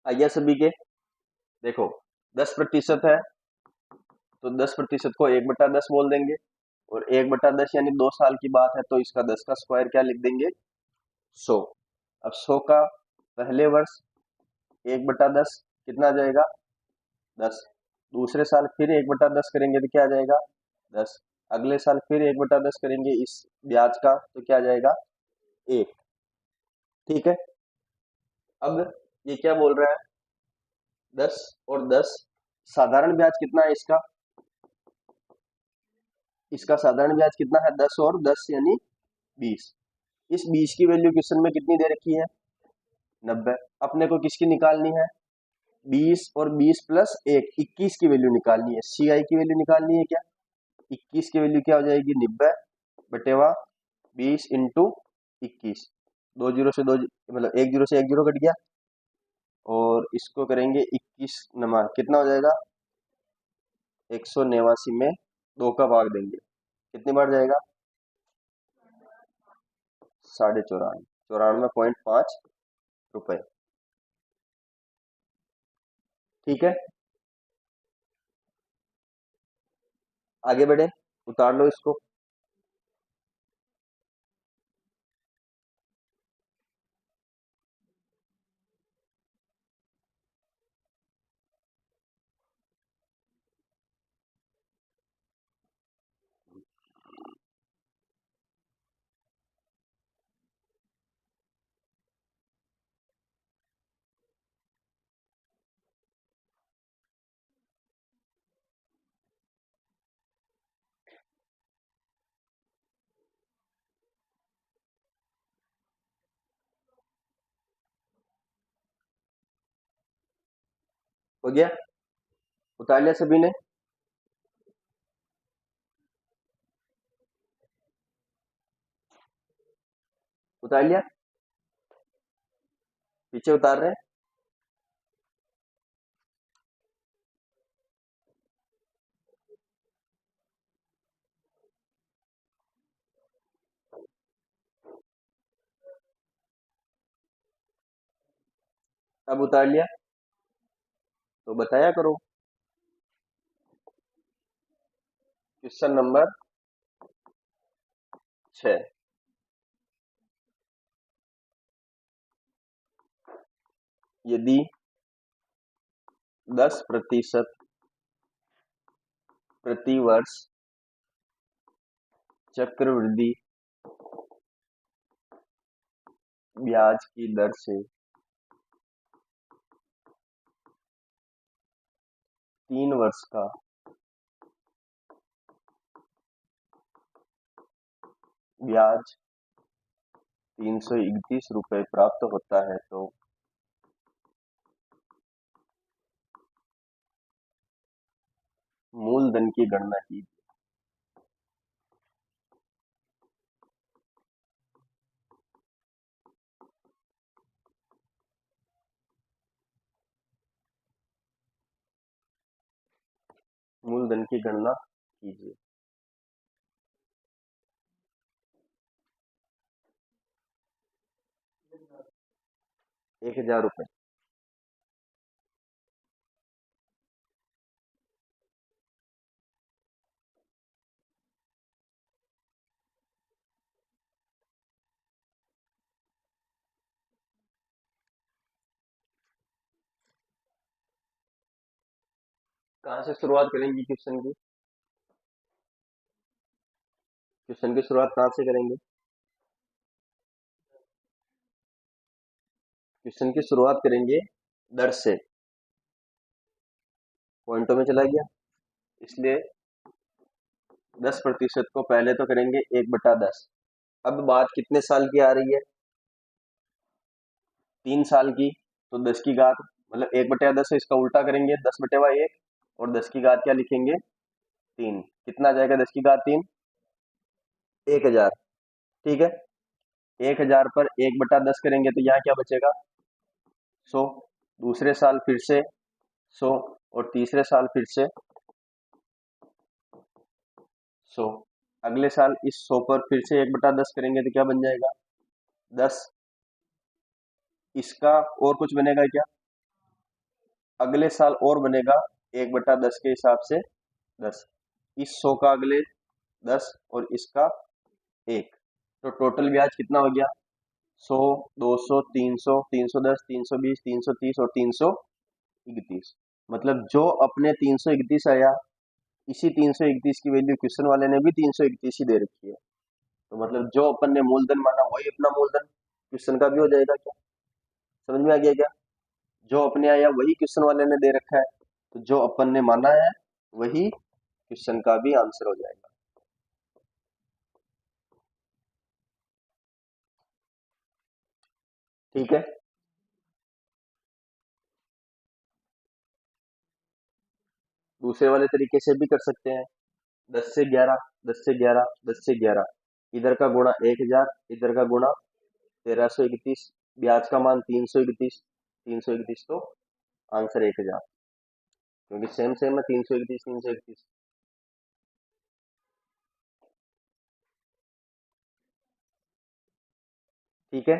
आइए सभी के। देखो 10% है, तो 10% को 1/10 बोल देंगे। और 1/10 यानी 2 साल की बात है, तो इसका 10 का स्क्वायर क्या लिख देंगे? 100। अब 100 का पहले वर्ष 1/10 कितना आ जाएगा? 10। दूसरे साल फिर 1/10 करेंगे तो क्या आ जाएगा? 10। अगले साल फिर 1/10 करेंगे इस ब्याज का, तो क्या आ जाएगा? 1। ठीक है। अब ये क्या बोल रहा है? 10 और 10। साधारण ब्याज कितना है इसका? इसका साधारण ब्याज कितना है? 10 और 10 यानी 20। इस 20 की वैल्यू क्वेश्चन में कितनी दे रखी है? 90। अपने को किसकी निकालनी है? 20 और 20 प्लस 1, 21 की वैल्यू निकालनी है। सी आई की वैल्यू निकालनी है क्या? 21 की वैल्यू क्या हो जाएगी? 90/20 इंटू 21। 2 जीरो से 2, मतलब 1 जीरो से 1 जीरो कट गया। और इसको करेंगे 21 नमा, कितना हो जाएगा? 189 में 2 का भाग देंगे, कितनी बार जाएगा? 94.5, 94.5 रुपए। ठीक है, आगे बढ़े, उतार लो इसको। हो गया, उतार लिया सभी ने? उतार लिया, पीछे उतार रहे हैं। अब उतार लिया तो बताया करो। क्वेश्चन नंबर 6, यदि 10% प्रति वर्ष चक्रवृद्धि ब्याज की दर से 3 वर्ष का ब्याज 331 रुपये प्राप्त होता है, तो मूलधन की गणना की। मूलधन की गणना कीजिए। 1000 रुपये। कहाँ से शुरुआत करेंगे क्वेश्चन की? क्वेश्चन की शुरुआत कहाँ से करेंगे? क्वेश्चन की शुरुआत करेंगे दर से। पॉइंटों में चला गया, इसलिए 10% को पहले तो करेंगे 1/10। अब बात कितने साल की आ रही है? 3 साल की। तो 10 की घात मतलब 1/10 है, इसका उल्टा करेंगे 10/1, और 10 की घात क्या लिखेंगे? 3। कितना आ जाएगा 10 की घात 3? 1000। ठीक है, 1000 पर 1/10 करेंगे तो यहाँ क्या बचेगा? 100। दूसरे साल फिर से 100, और तीसरे साल फिर से 100। अगले साल इस 100 पर फिर से 1/10 करेंगे तो क्या बन जाएगा? 10। इसका और कुछ बनेगा क्या? अगले साल और बनेगा 1/10 के हिसाब से 10। इस 100 का अगले 10, और इसका 1। तो टोटल ब्याज कितना हो गया? 100, 200, 300, 310, 320, 330 और 331। मतलब जो अपने 331 आया, इसी 331 की वैल्यू क्वेश्चन वाले ने भी 331 ही दे रखी है। तो मतलब जो अपन ने मूलधन माना वही अपना मूलधन क्वेश्चन का भी हो जाएगा क्या? समझ में आ गया क्या? जो अपने आया वही क्वेश्चन वाले ने दे रखा है, तो जो अपन ने माना है वही क्वेश्चन का भी आंसर हो जाएगा। ठीक है, दूसरे वाले तरीके से भी कर सकते हैं। 10 से 11, 10 से 11, 10 से 11, इधर का गुणा 1000, इधर का गुणा 1331, ब्याज का मान 331, 331, तो आंसर 1000, क्योंकि सेम सेम है 331, 331। ठीक है,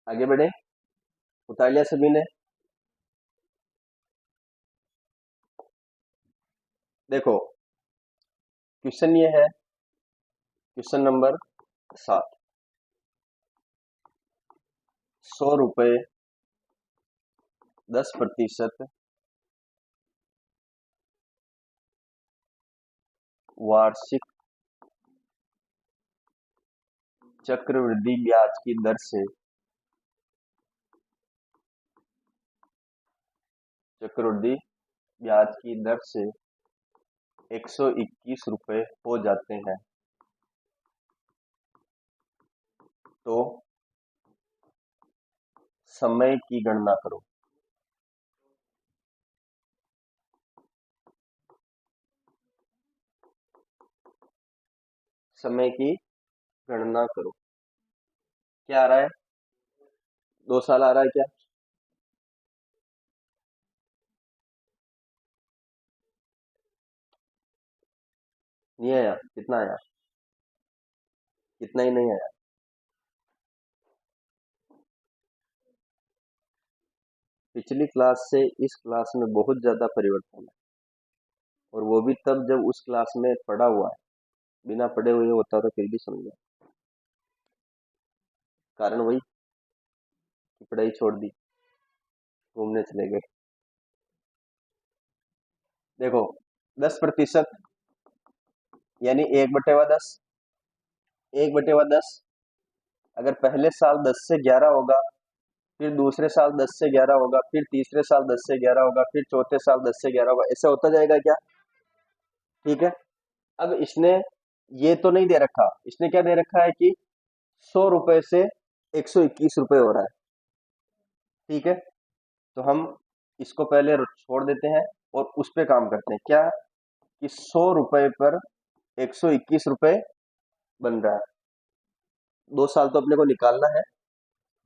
आगे बढ़े, उतार लिया सभी ने। देखो क्वेश्चन ये है, क्वेश्चन नंबर 7। 100 रुपये 10% वार्षिक चक्रवृद्धि ब्याज की दर से, चक्रवृद्धि ब्याज की दर से 121 रुपये हो जाते हैं, तो समय की गणना करो। समय की गणना करो। क्या आ रहा है? 2 साल आ रहा है क्या? नहीं आया? कितना आया? कितना ही नहीं आया। पिछली क्लास से इस क्लास में बहुत ज्यादा परिवर्तन है, और वो भी तब जब उस क्लास में पढ़ा हुआ है। बिना पढ़े हुए होता तो फिर भी समझ गया। कारण वही कि पढ़ाई छोड़ दी, घूमने चले गए। देखो 10% यानी 1/10। 1/10 अगर पहले साल 10 से 11 होगा, फिर दूसरे साल 10 से 11 होगा, फिर तीसरे साल 10 से 11 होगा, फिर चौथे साल 10 से 11 होगा, ऐसा होता जाएगा क्या? ठीक है। अब इसने ये तो नहीं दे रखा, इसने क्या दे रखा है कि 100 रुपए से 121 रुपये हो रहा है। ठीक है, तो हम इसको पहले छोड़ देते हैं और उस पे काम करते हैं। क्या कि 100 रुपए पर 121 रुपये बन रहा है। 2 साल तो अपने को निकालना है।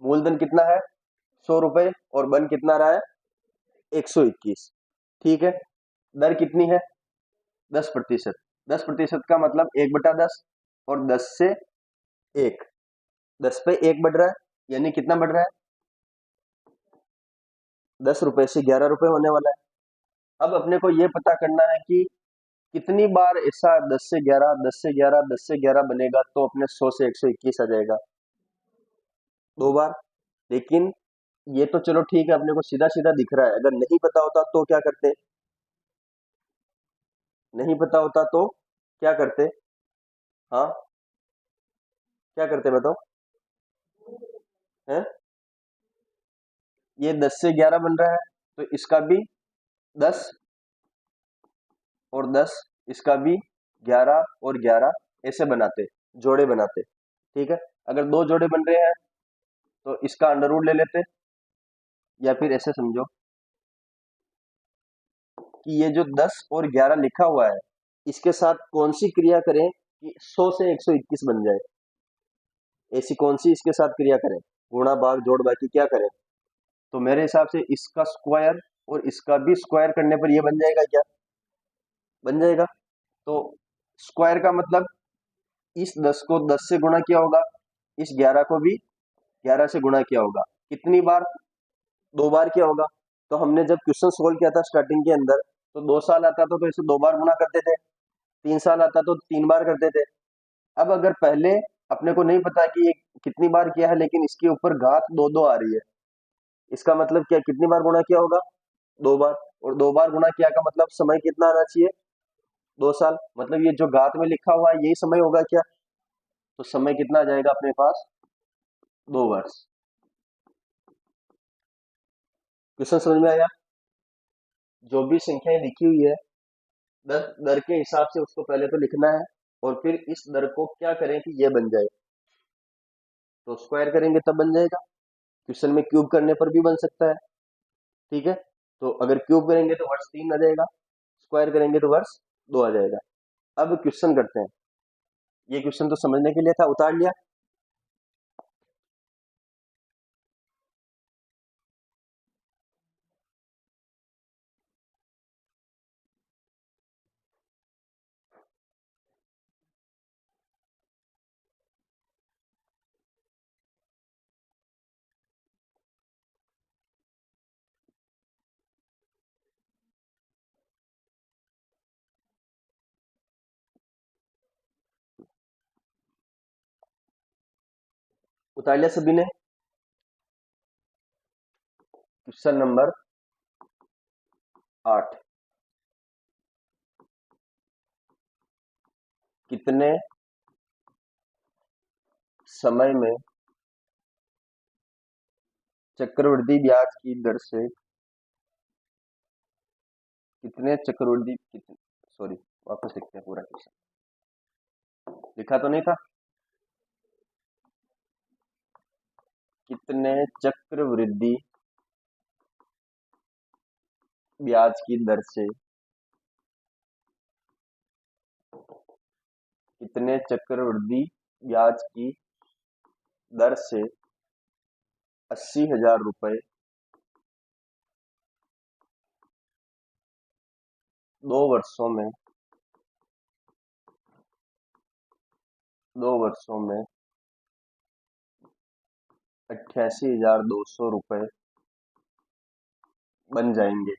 मूलधन कितना है? 100 रुपये, और बन कितना रहा है? 121। ठीक है। दर कितनी है? 10%। 10% का मतलब 1/10, और 10 से 1, 10 पे 1 बढ़ रहा है, यानी कितना बढ़ रहा है? 10 रुपए से 11 रुपये होने वाला है। अब अपने को ये पता करना है कि कितनी बार ऐसा 10 से 11, 10 से 11, 10 से 11 बनेगा तो अपने 100 से 121 आ जाएगा। 2 बार। लेकिन ये तो चलो ठीक है, अपने को सीधा सीधा दिख रहा है। अगर नहीं पता होता तो क्या करते? नहीं पता होता तो क्या करते? हाँ, क्या करते बताओ? हैं? ये 10 से 11 बन रहा है, तो इसका भी 10, और 10, इसका भी 11 और 11, ऐसे बनाते, जोड़े बनाते। ठीक है। अगर 2 जोड़े बन रहे हैं तो इसका अंडर रूट ले लेते, या फिर ऐसे समझो कि ये जो 10 और 11 लिखा हुआ है, इसके साथ कौन सी क्रिया करें कि 100 से 121 बन जाए? ऐसी कौन सी इसके साथ क्रिया करें? गुणा भाग जोड़ बाकी क्या करें? तो मेरे हिसाब से इसका स्क्वायर और इसका भी स्क्वायर करने पर ये बन जाएगा क्या? बन जाएगा। तो स्क्वायर का मतलब इस 10 को 10 से गुणा किया होगा, इस 11 को भी 11 से गुणा किया होगा। कितनी बार? 2 बार किया होगा। तो हमने जब क्वेश्चन सोल्व किया था स्टार्टिंग के अंदर, तो 2 साल आता था तो इसे 2 बार गुणा करते थे, 3 साल आता तो 3 बार करते थे। अब अगर पहले अपने को नहीं पता कि ये कितनी बार किया है, लेकिन इसके ऊपर घात 2 2 आ रही है, इसका मतलब क्या? कितनी बार गुणा किया होगा? 2 बार। और 2 बार गुणा किया का मतलब समय कितना आना चाहिए? 2 साल। मतलब ये जो घात में लिखा हुआ है यही समय होगा क्या? तो समय कितना आ जाएगा अपने पास? 2 वर्ष। क्वेश्चन समझ में आया? जो भी संख्याएं लिखी हुई है, दर दर के हिसाब से उसको पहले तो लिखना है, और फिर इस दर को क्या करें कि ये बन जाए? तो स्क्वायर करेंगे तब बन जाएगा। क्वेश्चन में क्यूब करने पर भी बन सकता है। ठीक है। तो अगर क्यूब करेंगे तो वर्ष 3 आ जाएगा, स्क्वायर करेंगे तो वर्ष 2 आ जाएगा। अब क्वेश्चन करते हैं। ये क्वेश्चन तो समझने के लिए था, उतार लिया। उतार लिया सभी ने? क्वेश्चन नंबर 8, कितने समय में चक्रवृद्धि ब्याज की दर से कितने चक्रवृद्धि कितने सॉरी वापस लिखते हैं, पूरा क्वेश्चन लिखा तो नहीं था। कितने चक्रवृद्धि ब्याज की दर से कितने चक्रवृद्धि ब्याज की दर से 80,000 रुपए 2 वर्षों में 88,200 रुपए बन जाएंगे।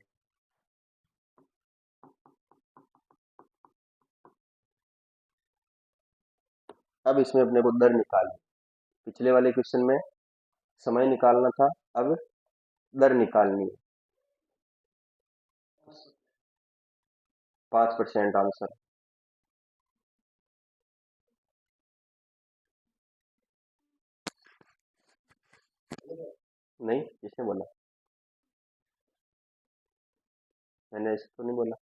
अब इसमें अपने को दर निकालनी। पिछले वाले क्वेश्चन में समय निकालना था, अब दर निकालनी है। 5% आंसर। नहीं, किसने बोला? मैंने ऐसे तो नहीं बोला।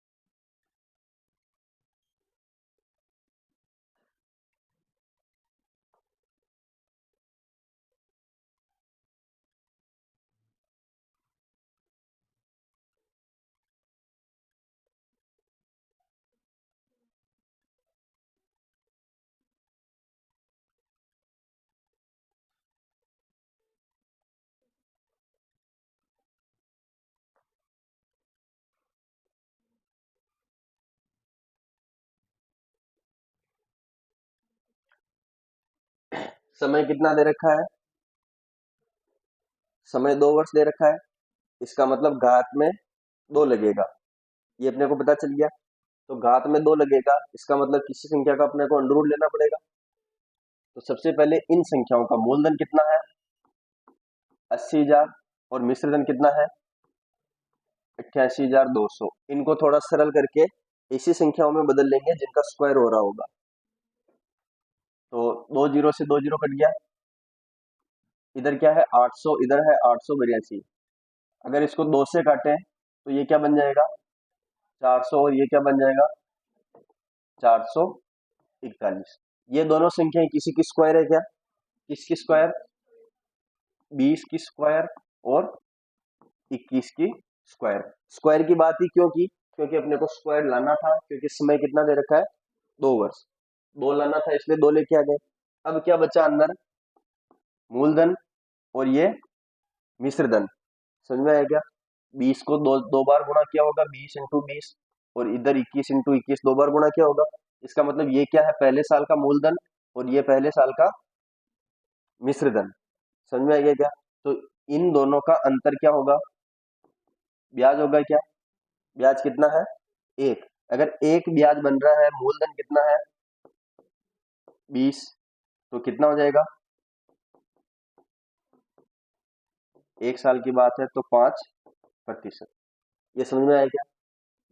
समय कितना दे रखा है? समय 2 वर्ष दे रखा है, इसका मतलब घात में 2 लगेगा, ये अपने को पता चल गया। तो घात में 2 लगेगा, इसका मतलब किसी संख्या का अपने को अंडर रूट लेना पड़ेगा। तो सबसे पहले इन संख्याओं का मूलधन कितना है? 80,000, और मिश्रधन कितना है? 88,200। इनको थोड़ा सरल करके ऐसी संख्याओं में बदल लेंगे जिनका स्क्वायर हो रहा होगा। तो 2 जीरो से 2 जीरो कट गया, इधर क्या है 800, इधर है 882। अगर इसको 2 से काटें तो ये क्या बन जाएगा 400, और ये क्या बन जाएगा 441। ये दोनों संख्याएं किसी की स्क्वायर है क्या? किसकी स्क्वायर? 20 की स्क्वायर और 21 की स्क्वायर। स्क्वायर की बात ही क्यों की? क्योंकि अपने को स्क्वायर लाना था, क्योंकि समय कितना दे रखा है 2 वर्ष, 2 लाना था इसलिए 2 लेके आ गए। अब क्या बचा अंदर? मूलधन और ये मिश्रधन। समझ में आया क्या? 20 को दो दो बार गुणा किया होगा, 20 × 20, और इधर 21 × 21 2 बार गुणा किया होगा। इसका मतलब ये क्या है, पहले साल का मूलधन और ये पहले साल का मिश्रधन। समझ में आ गया क्या? तो इन दोनों का अंतर क्या होगा? ब्याज होगा क्या? ब्याज कितना है? 1। अगर 1 ब्याज बन रहा है, मूलधन कितना है 20, तो कितना हो जाएगा? 1 साल की बात है तो 5%। ये समझ में आया क्या?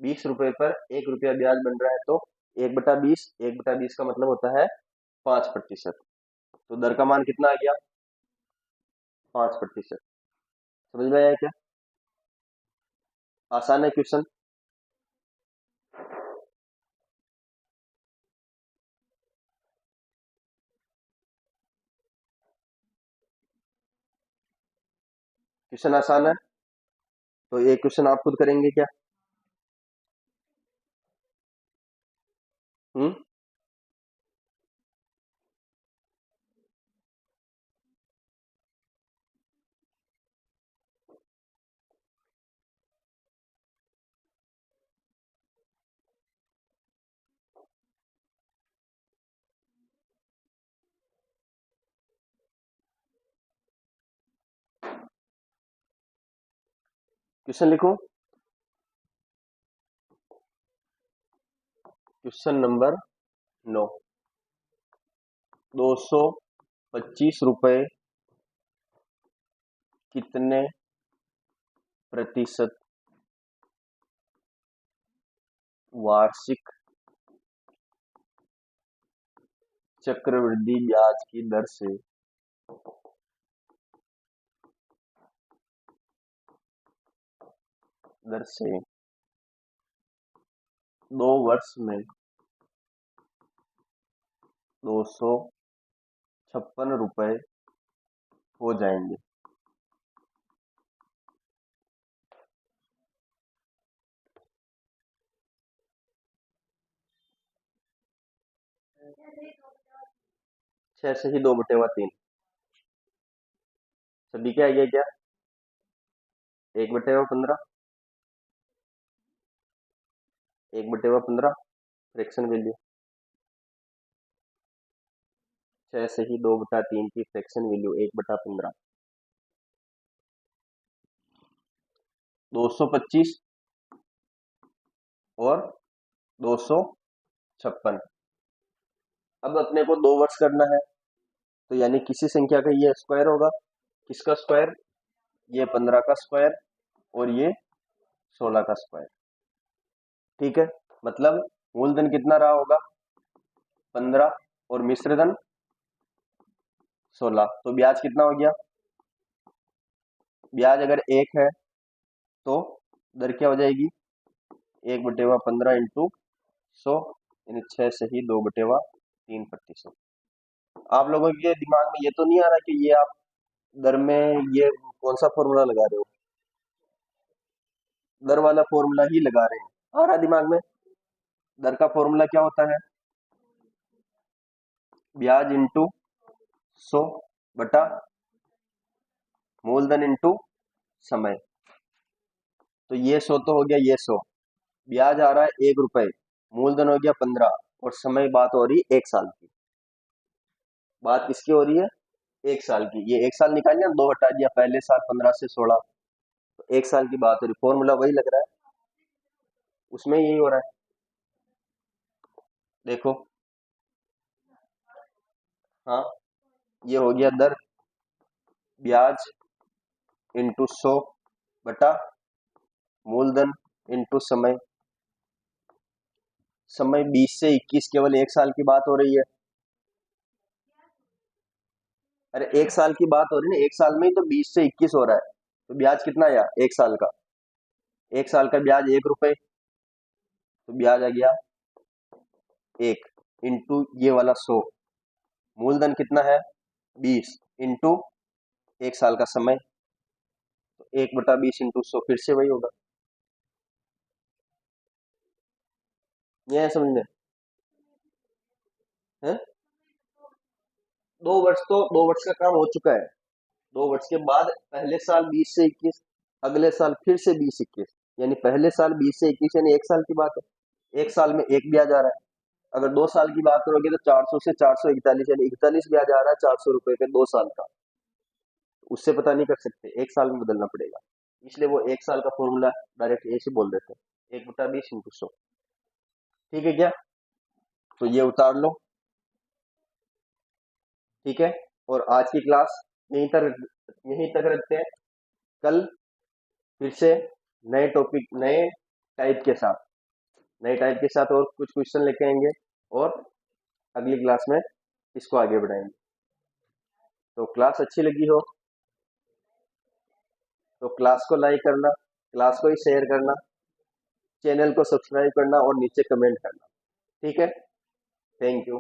20 रुपए पर 1 रुपया ब्याज बन रहा है, तो 1/20, 1/20 का मतलब होता है 5%। तो दर का मान कितना आ गया? 5%। समझ में आया क्या? आसान है क्वेश्चन। क्वेश्चन आसान है, तो ये क्वेश्चन आप खुद करेंगे क्या? हम्म क्वेश्चन लिखो। क्वेश्चन नंबर 9, 225 रुपए कितने प्रतिशत वार्षिक चक्रवृद्धि ब्याज की दर से 2 वर्ष में 256 रुपए हो जाएंगे। छह से ही 2/3 सभी क्या आ गया क्या? 1/15, 1/15 फ्रैक्शन वैल्यू। 6 से ही 2/3 की फ्रैक्शन वैल्यू 1/15। 225 और 256। अब अपने को 2 वर्ष करना है, तो यानी किसी संख्या का ये स्क्वायर होगा। किसका स्क्वायर? ये 15 का स्क्वायर और ये 16 का स्क्वायर। ठीक है, मतलब मूलधन कितना रहा होगा? 15 और मिश्रधन 16। तो ब्याज कितना हो गया? ब्याज अगर 1 है तो दर क्या हो जाएगी? 1/15 इंटू 100, यानी 6 से ही 2/3%। आप लोगों के दिमाग में ये तो नहीं आ रहा कि ये आप दर में ये कौन सा फॉर्मूला लगा रहे हो? दर वाला फॉर्मूला ही लगा रहे हैं। आ रहा दिमाग में? दर का फॉर्मूला क्या होता है? ब्याज इंटू 100 बटा मूलधन इंटू समय। तो ये 100 तो हो गया, ये 100। ब्याज आ रहा है 1 रुपए, मूलधन हो गया 15 और समय बात हो रही 1 साल की। बात किसकी हो रही है? 1 साल की। ये 1 साल निकाल लिया, 2 हटा दिया, पहले साल 15 से 16, तो 1 साल की बात हो रही। फॉर्मूला वही लग रहा है, उसमें यही हो रहा है। देखो, हाँ, ये हो गया दर, ब्याज इंटू 100 बटा मूलधन इंटू समय। समय 20 से 21, केवल 1 साल की बात हो रही है। अरे 1 साल की बात हो रही है ना, 1 साल में ही तो 20 से 21 हो रहा है। तो ब्याज कितना आया 1 साल का? 1 साल का ब्याज 1 रुपए, तो ब्याज आ गया 1 इंटू ये वाला 100। मूलधन कितना है? 20 इंटू 1 साल का समय, तो 1/20 इंटू 100, फिर से वही होगा। ये है समझ में? है 2 वर्ष, तो 2 वर्ष का काम हो चुका है। 2 वर्ष के बाद पहले साल 20 से 21, अगले साल फिर से 20-21, यानी पहले साल 20 से 21, यानी 1 साल की बात है। 1 साल में एक ब्याज आ रहा है। अगर 2 साल की बात करोगे तो 400 से 441, यानी 41 ब्याज आ रहा है 400 रुपए पे 2 साल का। उससे पता नहीं कर सकते, 1 साल में बदलना पड़ेगा। इसलिए वो 1 साल का फॉर्मूला डायरेक्ट ऐसे बोल देते हैं, 1/20 इंटू 100। ठीक है क्या? तो ये उतार लो। ठीक है, और आज की क्लास यहीं तक रखते हैं। कल फिर से नए टॉपिक, नए टाइप के साथ और कुछ क्वेश्चन लेके आएंगे और अगली क्लास में इसको आगे बढ़ाएंगे। तो क्लास अच्छी लगी हो तो क्लास को लाइक करना, क्लास को ही शेयर करना, चैनल को सब्सक्राइब करना और नीचे कमेंट करना। ठीक है, थैंक यू।